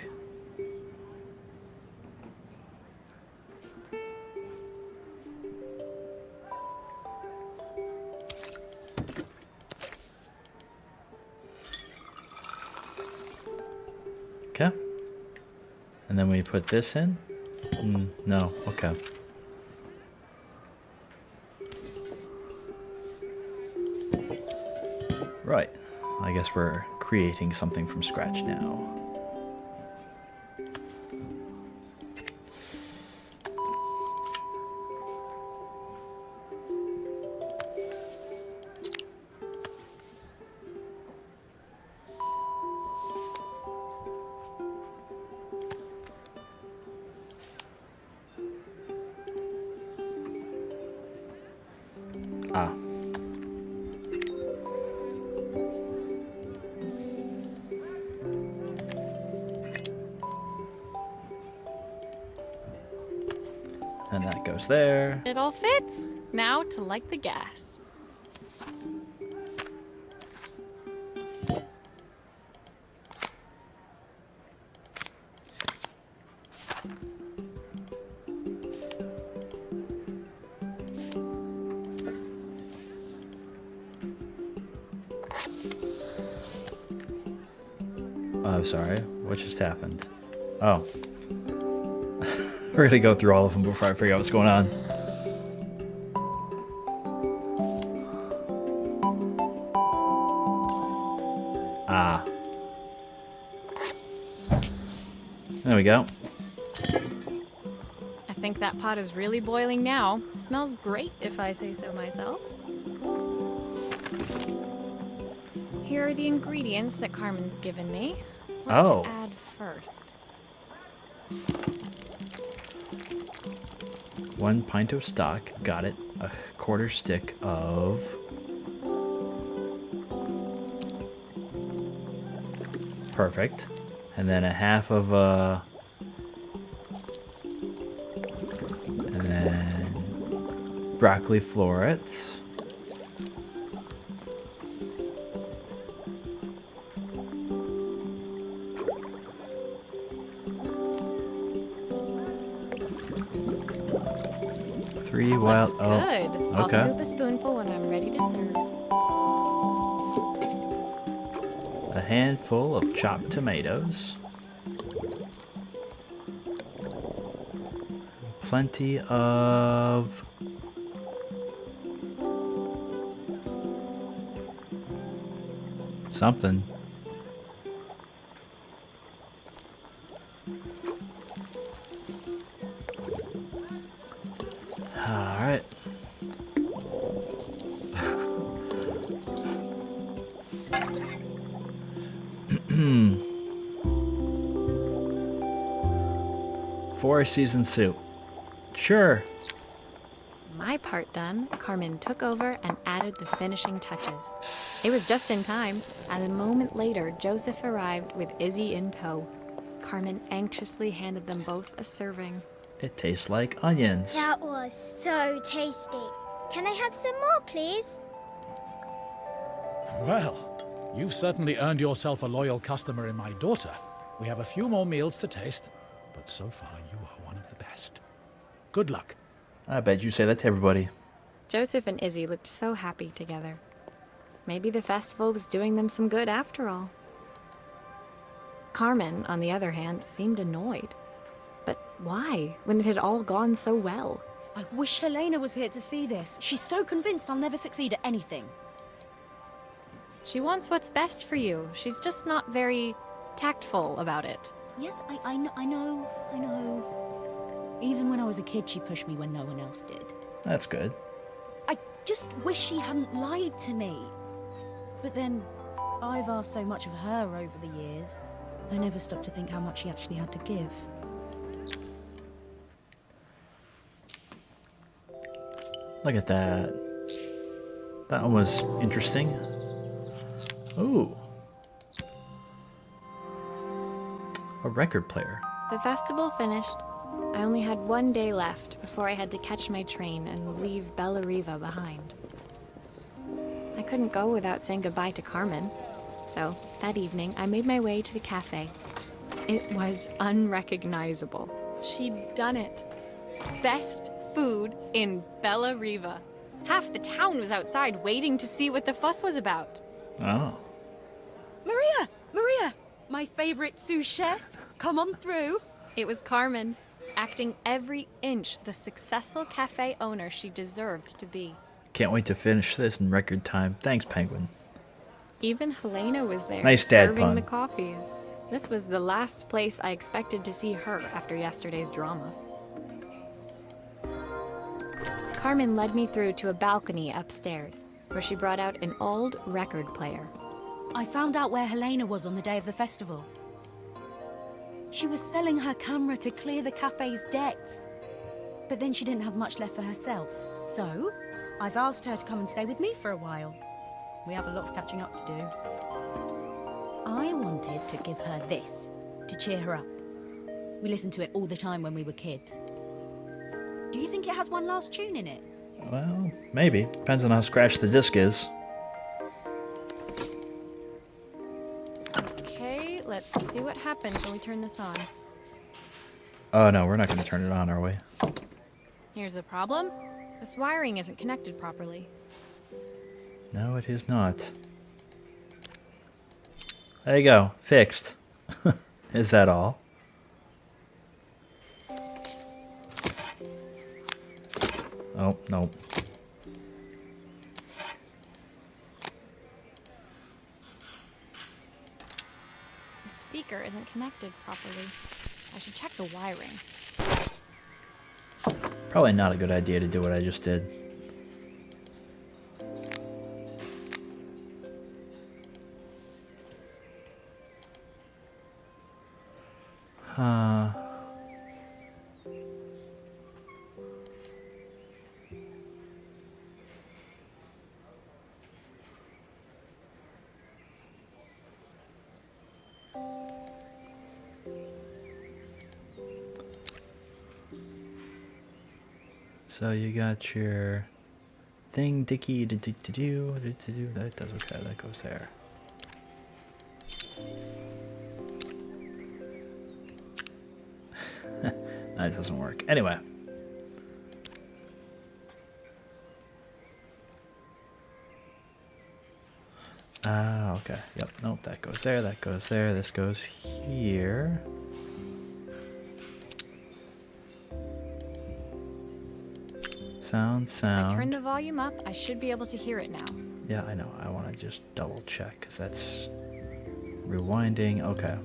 Okay. And then we put this in? No, okay. Right. I guess we're creating something from scratch now. Ah. And that goes there. It all fits. Now to light the gas. I'm sorry. What just happened? Oh. We're gonna go through all of them before I figure out what's going on. Ah. There we go. I think that pot is really boiling now. Smells great if I say so myself. Here are the ingredients that Carmen's given me. What Oh. to add first? 1 pint of stock. Got it. A quarter stick of... Perfect. And then a half of and then broccoli florets. Three wild. Looks Oh, good. I'll okay. scoop a spoonful when I'm ready to serve. A handful of chopped tomatoes. Plenty of something. All right. Four-season soup. Sure. My part done, Carmen took over and added the finishing touches. It was just in time, as a moment later, Joseph arrived with Izzy in tow. Carmen anxiously handed them both a serving. It tastes like onions. That was so tasty. Can I have some more, please? Well, you've certainly earned yourself a loyal customer in my daughter. We have a few more meals to taste, but so far you are one of the best. Good luck. I bet you say that to everybody. Joseph and Izzy looked so happy together. Maybe the festival was doing them some good after all. Carmen, on the other hand, seemed annoyed. But why, when it had all gone so well? I wish Helena was here to see this. She's so convinced I'll never succeed at anything. She wants what's best for you. She's just not very tactful about it. Yes, I know. Even when I was a kid, she pushed me when no one else did. That's good. I just wish she hadn't lied to me. But then, I've asked so much of her over the years. I never stopped to think how much she actually had to give. Look at that. That one was interesting. Ooh. A record player. The festival finished. I only had one day left before I had to catch my train and leave Bella Riva behind. I couldn't go without saying goodbye to Carmen. So, that evening, I made my way to the cafe. It was unrecognizable. She'd done it. Best food in Bella Riva. Half the town was outside waiting to see what the fuss was about. Oh. Maria! My favorite sous chef. Come on through. It was Carmen, acting every inch the successful cafe owner she deserved to be. Can't wait to finish this in record time. Thanks, Penguin. Even Helena was there, Nice dad serving pun. the coffees. This was the last place I expected to see her after yesterday's drama. Carmen led me through to a balcony upstairs, where she brought out an old record player. I found out where Helena was on the day of the festival. She was selling her camera to clear the cafe's debts. But then she didn't have much left for herself. So, I've asked her to come and stay with me for a while. We have a lot of catching up to do. I wanted to give her this, to cheer her up. We listened to it all the time when we were kids. Do you think it has one last tune in it? Well, maybe. Depends on how scratched the disc is. Okay, let's see what happens when we turn this on. Oh no, we're not going to turn it on, are we? Here's the problem. This wiring isn't connected properly. No, it is not. There you go. Fixed. Is that all? Oh, no. The speaker isn't connected properly. I should check the wiring. Probably not a good idea to do what I just did. So you got your thing, dicky, do. That does okay. That goes there. That doesn't work. Anyway. Okay. Yep. Nope. That goes there. That goes there. This goes here. Sound. If I turn the volume up, I should be able to hear it now. Yeah, I know. I want to just double check because that's rewinding. Okay.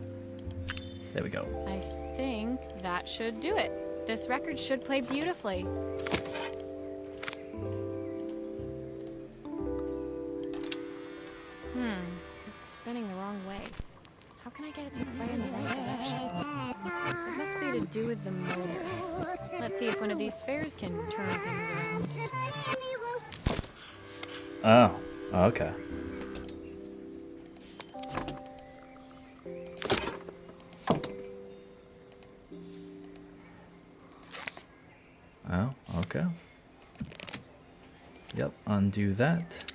There we go. I think that should do it. This record should play beautifully. It's spinning the wrong way. How can I get it to play in the right direction? It must be to do with the motor. Let's see if one of these spares can turn things around. Oh, okay. Oh, okay. Yep, undo that.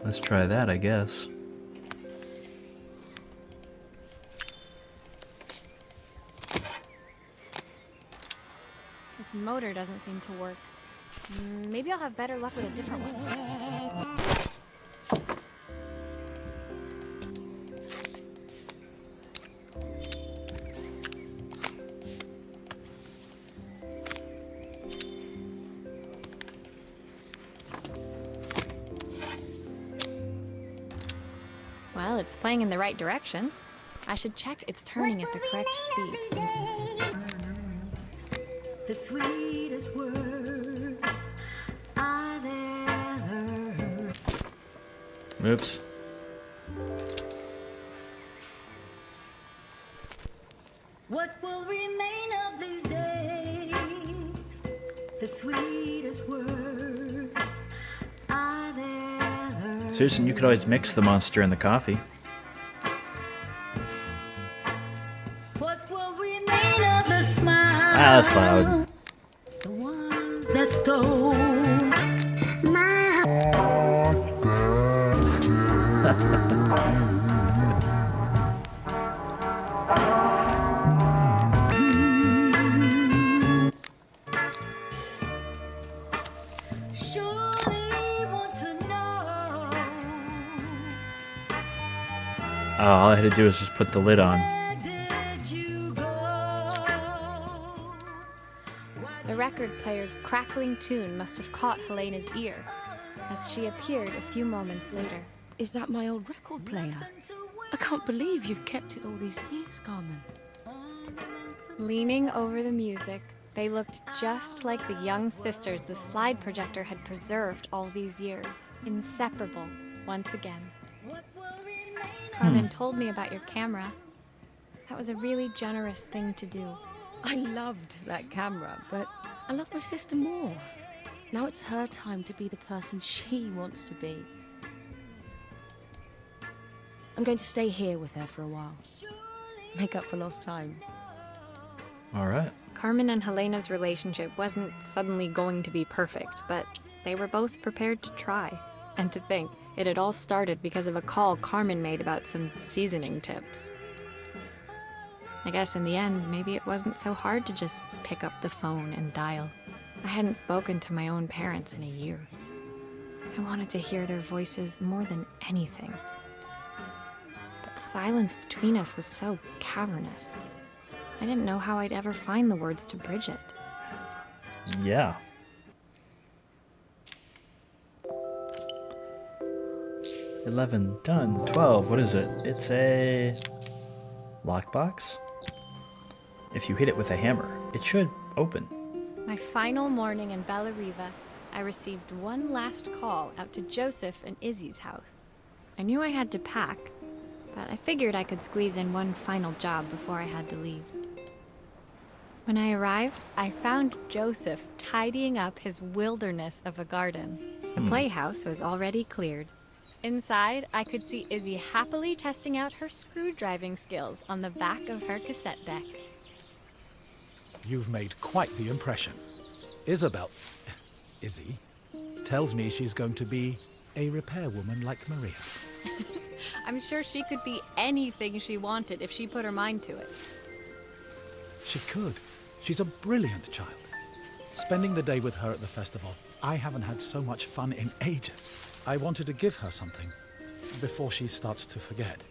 Let's try that, I guess. This motor doesn't seem to work. Maybe I'll have better luck with a different one. Well, it's playing in the right direction. I should check it's turning at the correct speed. The sweetest words I've ever heard. Oops. What will remain of these days? The sweetest words I've ever heard. Susan, you could always mix the monster and the coffee. What will remain of the smile? Ah, that's loud. The ones that stole my surely want to know All I had to do was just put the lid on. The record player's crackling tune must have caught Helena's ear, as she appeared a few moments later. Is that my old record player? I can't believe you've kept it all these years, Carmen. Leaning over the music, they looked just like the young sisters the slide projector had preserved all these years, inseparable once again. Carmen told me about your camera. That was a really generous thing to do. I loved that camera, but I love my sister more. Now it's her time to be the person she wants to be. I'm going to stay here with her for a while. Make up for lost time. All right. Carmen and Helena's relationship wasn't suddenly going to be perfect, but they were both prepared to try. And to think, it had all started because of a call Carmen made about some seasoning tips. I guess in the end, maybe it wasn't so hard to just pick up the phone and dial. I hadn't spoken to my own parents in a year. I wanted to hear their voices more than anything. But the silence between us was so cavernous. I didn't know how I'd ever find the words to bridge it. Yeah. $11 done. 12. What is it? It's a lockbox. If you hit it with a hammer, it should open. My final morning in Bella Riva, I received one last call out to Joseph and Izzy's house. I knew I had to pack, but I figured I could squeeze in one final job before I had to leave. When I arrived, I found Joseph tidying up his wilderness of a garden. The playhouse was already cleared. Inside, I could see Izzy happily testing out her screw-driving skills on the back of her cassette deck. You've made quite the impression. Izzy, tells me she's going to be a repairwoman like Maria. I'm sure she could be anything she wanted if she put her mind to it. She could. She's a brilliant child. Spending the day with her at the festival, I haven't had so much fun in ages. I wanted to give her something before she starts to forget.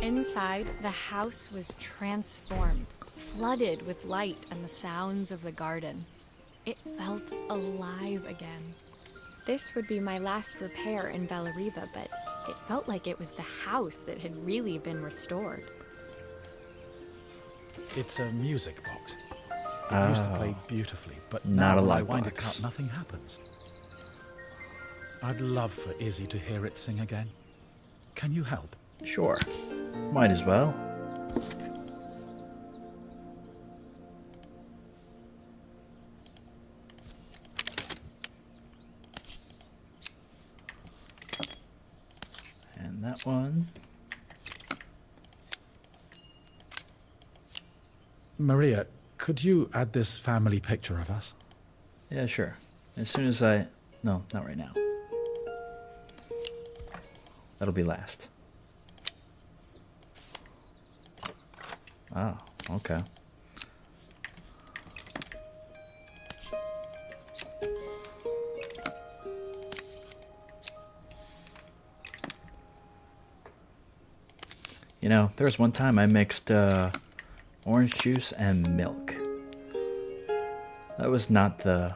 Inside, the house was transformed, flooded with light and the sounds of the garden. It felt alive again. This would be my last repair in Bella Riva, but it felt like it was the house that had really been restored. It's a music box. It used to play beautifully, but Not now a when I light wind it box. up, nothing happens. I'd love for Izzy to hear it sing again. Can you help? Sure. Might as well. And that one. Maria, could you add this family picture of us? Yeah, sure. As soon as No, not right now. That'll be last. Oh, okay. You know, there was one time I mixed orange juice and milk. That was not the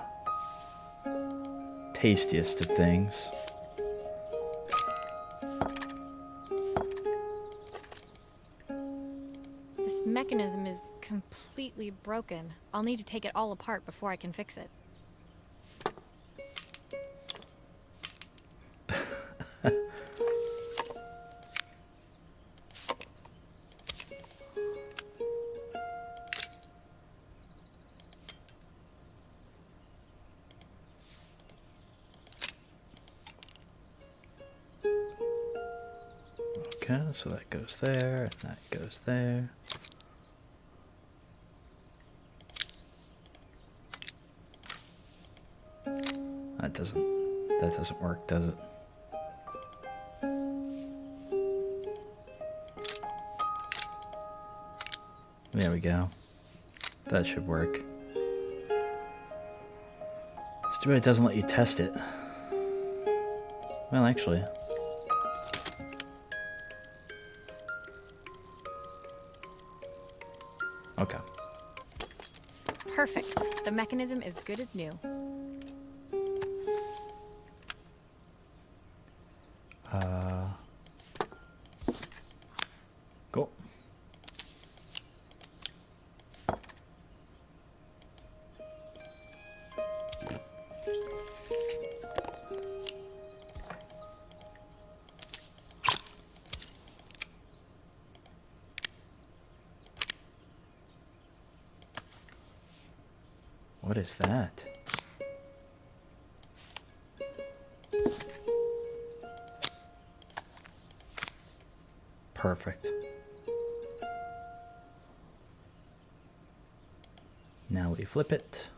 tastiest of things. This mechanism is completely broken. I'll need to take it all apart before I can fix it. Okay, so that goes there, and that goes there. That doesn't work, does it? There we go. That should work. It's too bad it doesn't let you test it. Well, actually. Okay. Perfect. The mechanism is good as new. Cool. What is that? Perfect. Now we flip it.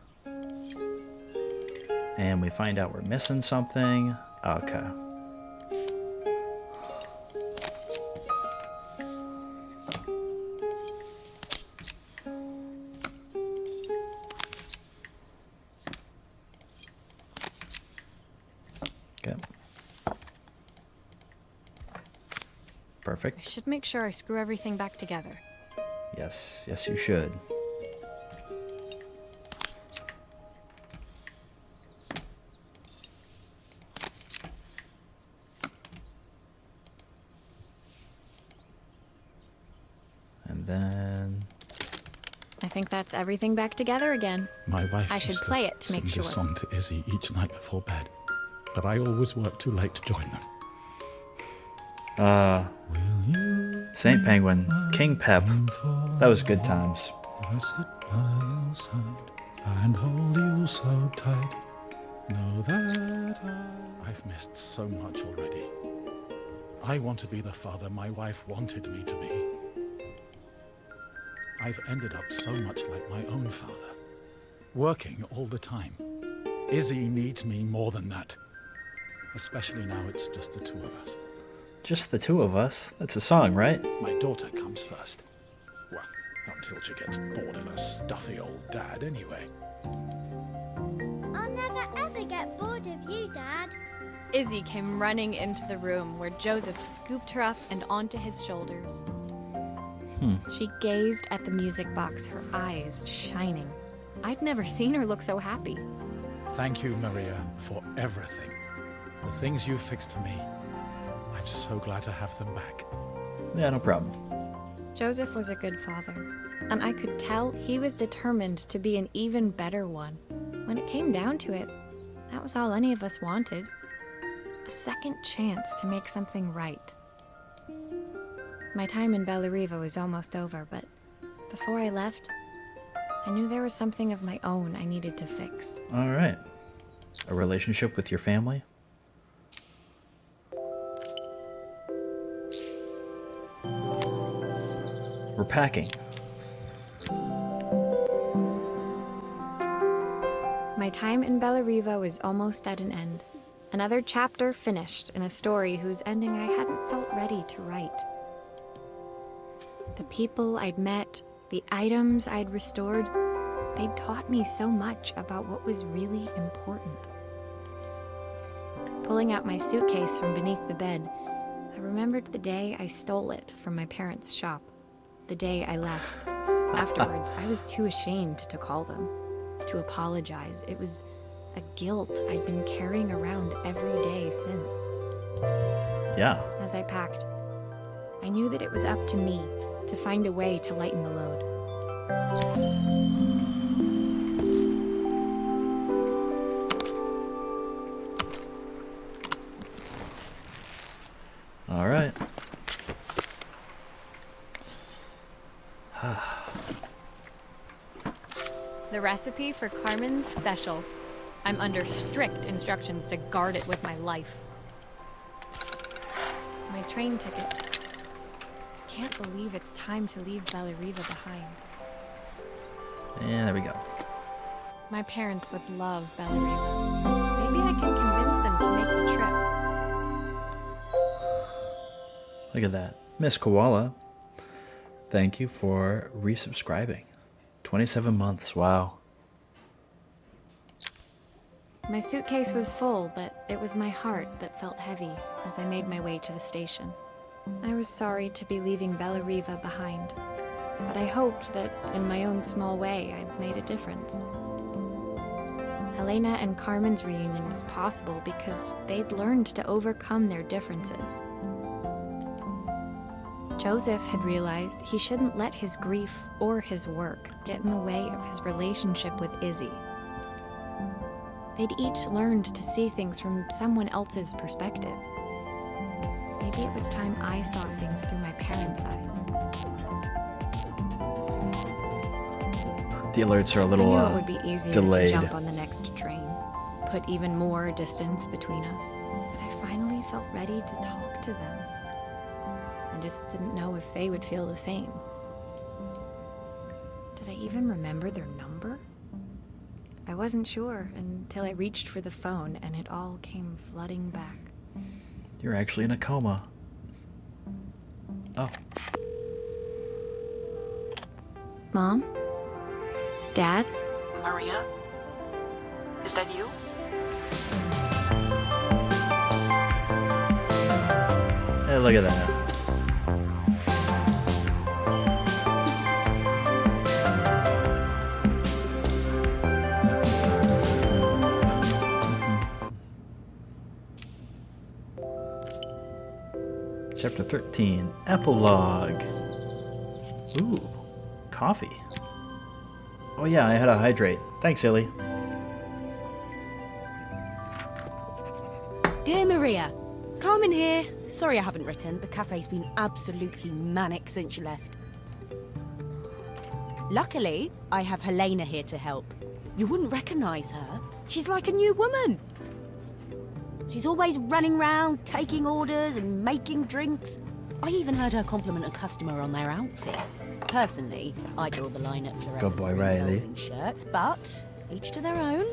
And we find out we're missing something. Okay. Okay. Perfect. I should make sure I screw everything back together. Yes, yes you should. And then... I think that's everything back together again. My wife I should used play it to sing make sure. this song to Izzy each night before bed, but I always work too late to join them. Will you Saint Penguin, King Pep. That was good times. I sit by your side and hold you so tight. Know that I've missed so much already. I want to be the father my wife wanted me to be. I've ended up so much like my own father, working all the time. Izzy needs me more than that, especially now it's just the two of us. Just the two of us. That's a song, right? My daughter comes first. Well, until she gets bored of her stuffy old dad anyway. I'll never ever get bored of you, Dad. Izzy came running into the room where Joseph scooped her up and onto his shoulders. She gazed at the music box, her eyes shining. I'd never seen her look so happy. Thank you, Maria, for everything. The things you fixed for me. I'm so glad to have them back. Yeah, no problem. Joseph was a good father, and I could tell he was determined to be an even better one. When it came down to it, that was all any of us wanted. A second chance to make something right. My time in Bellariva was almost over, but before I left, I knew there was something of my own I needed to fix. All right. A relationship with your family? We're packing. My time in Bellariva was almost at an end. Another chapter finished in a story whose ending I hadn't felt ready to write. The people I'd met, the items I'd restored, they'd taught me so much about what was really important. Pulling out my suitcase from beneath the bed, I remembered the day I stole it from my parents' shop, the day I left. Afterwards, I was too ashamed to call them, to apologize. It was a guilt I'd been carrying around every day since. Yeah. As I packed, I knew that it was up to me to find a way to lighten the load. All right. The recipe for Carmen's special. I'm under strict instructions to guard it with my life. My train ticket. Can't believe it's time to leave Bellariva behind. And there we go. My parents would love Bellariva. Maybe I can convince them to make the trip. Look at that. Miss Koala, thank you for resubscribing. 27 months, wow. My suitcase was full, but it was my heart that felt heavy as I made my way to the station. I was sorry to be leaving Bellariva behind. but I hoped that in my own small way I'd made a difference. Helena and Carmen's reunion was possible because they'd learned to overcome their differences. Joseph had realized he shouldn't let his grief or his work get in the way of his relationship with Izzy. They'd each learned to see things from someone else's perspective. Maybe it was time I saw things through my parents' eyes. The alerts are a I little knew it would be easier delayed. to jump on the next train, put even more distance between us. But I finally felt ready to talk to them. I just didn't know if they would feel the same. Did I even remember their number? I wasn't sure until I reached for the phone and it all came flooding back. You're actually in a coma. Oh. Mom? Dad? Maria? Is that you? Hey, look at that. Chapter 13, Epilogue. Ooh, coffee. Oh yeah, I had to hydrate. Thanks, Illy. Dear Maria, Carmen here. Sorry I haven't written. The cafe's been absolutely manic since you left. Luckily, I have Helena here to help. You wouldn't recognize her. She's like a new woman. She's always running round, taking orders and making drinks. I even heard her compliment a customer on their outfit. Personally, I draw the line at fluorescent Good boy, green Riley. bowling shirts, but each to their own.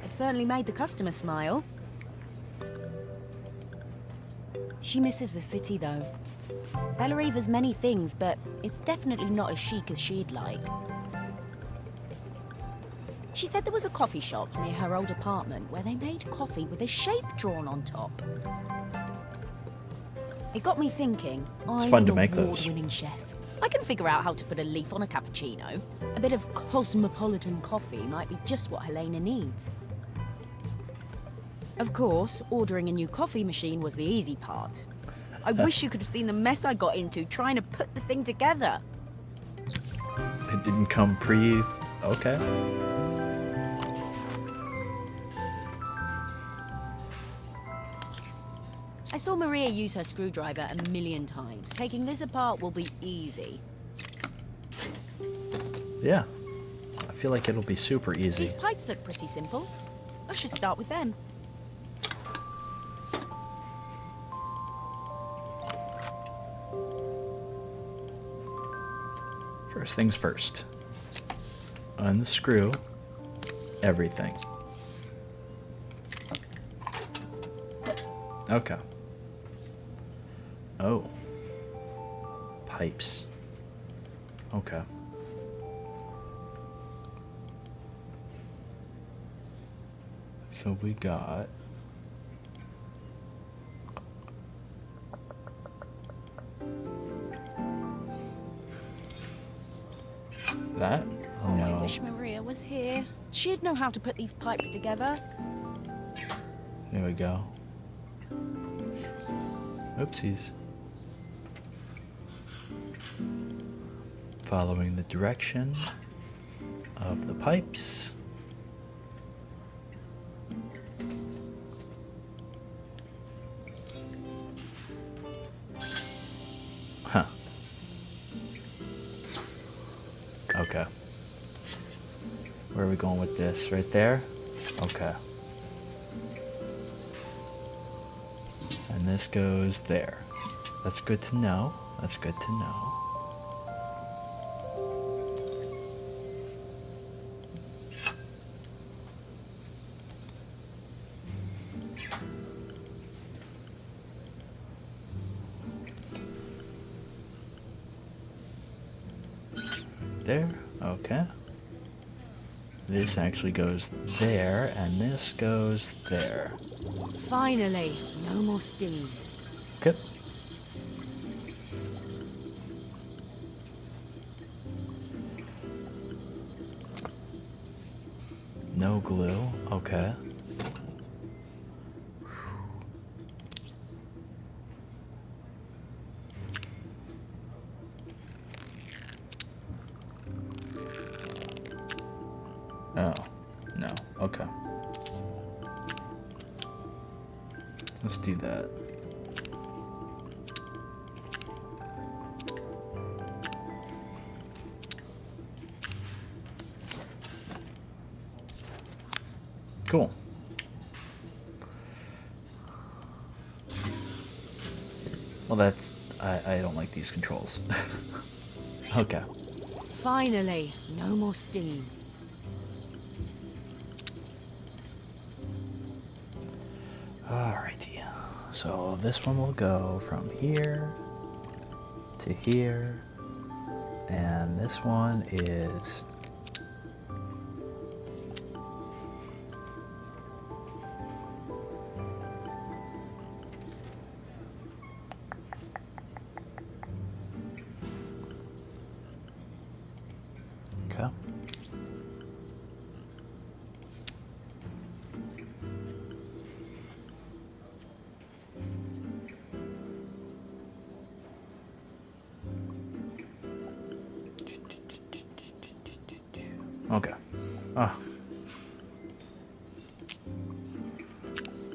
It certainly made the customer smile. She misses the city, though. Bellariva's many things, but it's definitely not as chic as she'd like. She said there was a coffee shop near her old apartment where they made coffee with a shape drawn on top. It got me thinking, It's I'm fun to an make those. award-winning chef. I can figure out how to put a leaf on a cappuccino. A bit of cosmopolitan coffee might be just what Helena needs. Of course, ordering a new coffee machine was the easy part. I wish you could have seen the mess I got into trying to put the thing together. It didn't come pre... Okay. I saw Maria use her screwdriver a million times. Taking this apart will be easy. Yeah. I feel like it'll be super easy. These pipes look pretty simple. I should start with them. First things first. Unscrew everything. Okay. Oh. Pipes. Okay. So we got... that? Oh, No. I wish Maria was here. She'd know how to put these pipes together. There we go. Oopsies. Following the direction of the pipes. Huh. Okay. Where are we going with this? Right there? Okay. And this goes there. That's good to know. That's good to know. There. Okay. This actually goes there, and this goes there. Finally, no more steam. Okay. No glue. Okay. Oh, no. Okay. Let's do that. Cool. Well, that's... I don't like these controls. Okay. Finally, no more steam. Alrighty. So this one will go from here to here. And this one is... Okay. Okay. Ah.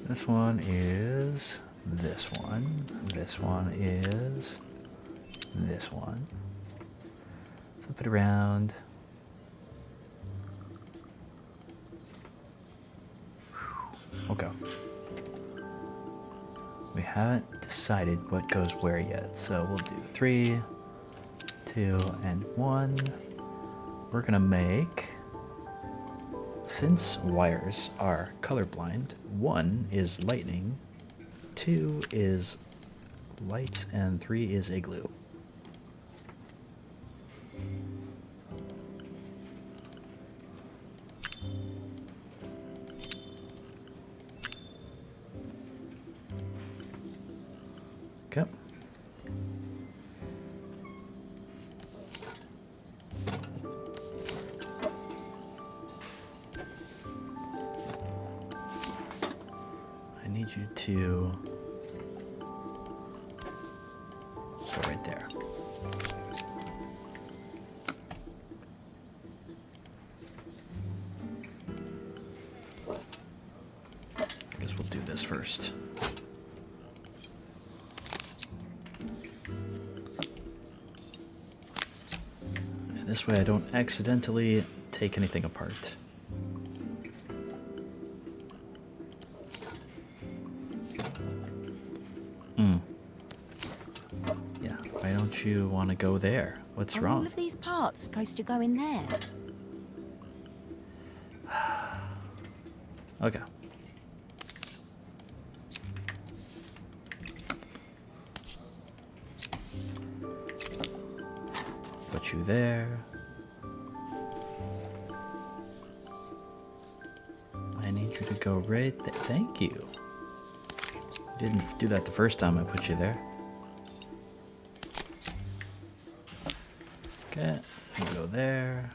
This one is this one. This one is this one. Flip it around. Okay. We haven't decided what goes where yet, so we'll do 3, 2, and 1. We're gonna make, since wires are colorblind, 1 is lightning, 2 is lights, and 3 is igloo. Okay. I need you to go right there. I guess we'll do this first. And this way I don't accidentally take anything apart. Yeah, why don't you want to go there? What's Are wrong? all of these parts supposed to go in there? Okay. Put you there. I need you to go right there. Thank you. You didn't do that the first time I put you there. Okay, you go there.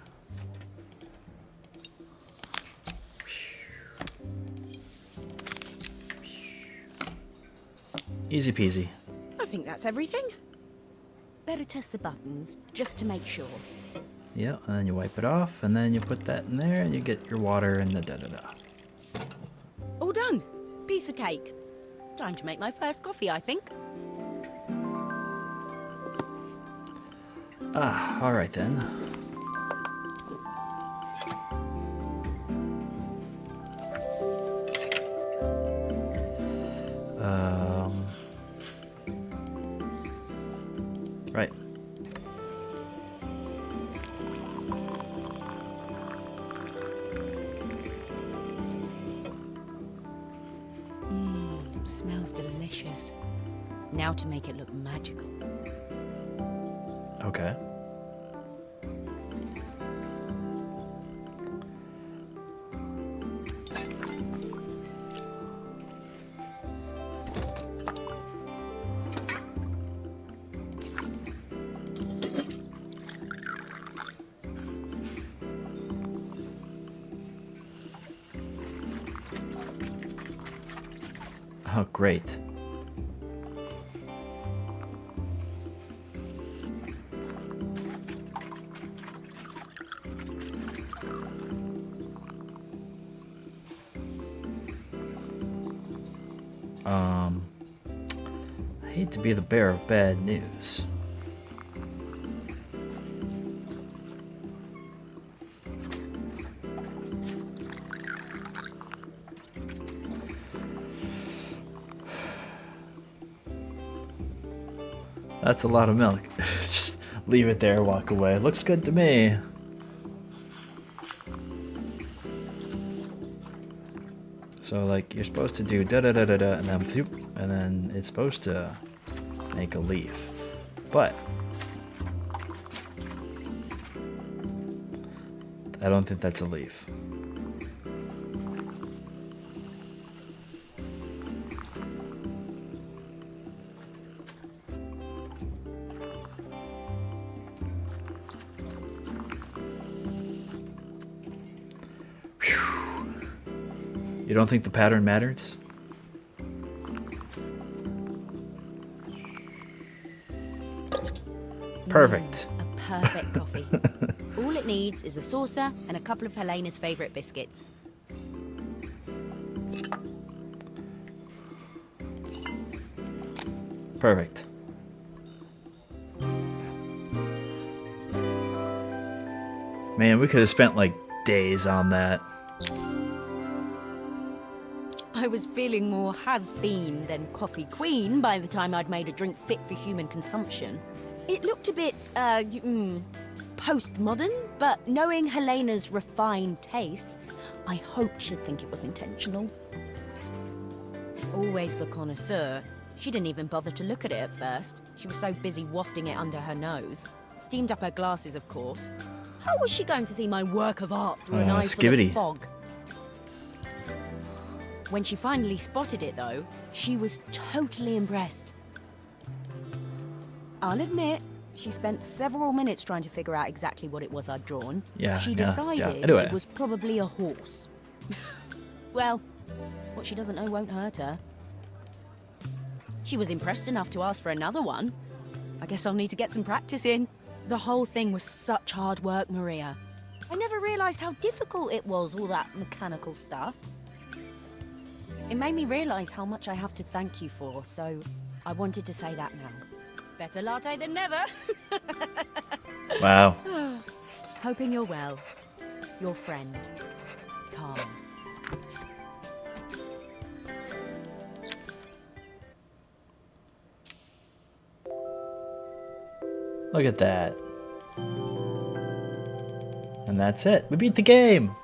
Easy peasy. I think that's everything. Better test the buttons, just to make sure. Yeah, and then you wipe it off, and then you put that in there, and you get your water and the da-da-da. All done. Piece of cake. Time to make my first coffee, I think. Ah, alright then. Right. Smells delicious. Now to make it look magical. Okay. Oh, great. I hate to be the bearer of bad news. That's a lot of milk. Just leave it there, walk away. Looks good to me. So like you're supposed to do da da da da da and then zoop, and then it's supposed to make a leaf. But I don't think that's a leaf. You don't think the pattern matters? Perfect. A perfect coffee. All it needs is a saucer and a couple of Helena's favourite biscuits. Perfect. Man, we could have spent like days on that. I was feeling more has-been than coffee queen by the time I'd made a drink fit for human consumption. It looked a bit, postmodern, but knowing Helena's refined tastes, I hope she'd think it was intentional. Always the connoisseur, she didn't even bother to look at it at first. She was so busy wafting it under her nose. Steamed up her glasses, of course. How was she going to see my work of art through an eye full of fog? When she finally spotted it, though, she was totally impressed. I'll admit, she spent several minutes trying to figure out exactly what it was I'd drawn. She decided Anyway. it was probably a horse. Well, what she doesn't know won't hurt her. She was impressed enough to ask for another one. I guess I'll need to get some practice in. The whole thing was such hard work, Maria. I never realised how difficult it was, all that mechanical stuff. It made me realise how much I have to thank you for, so I wanted to say that now. Better latte than never. Wow. Hoping you're well. Your friend, Carl. Look at that. And that's it. We beat the game.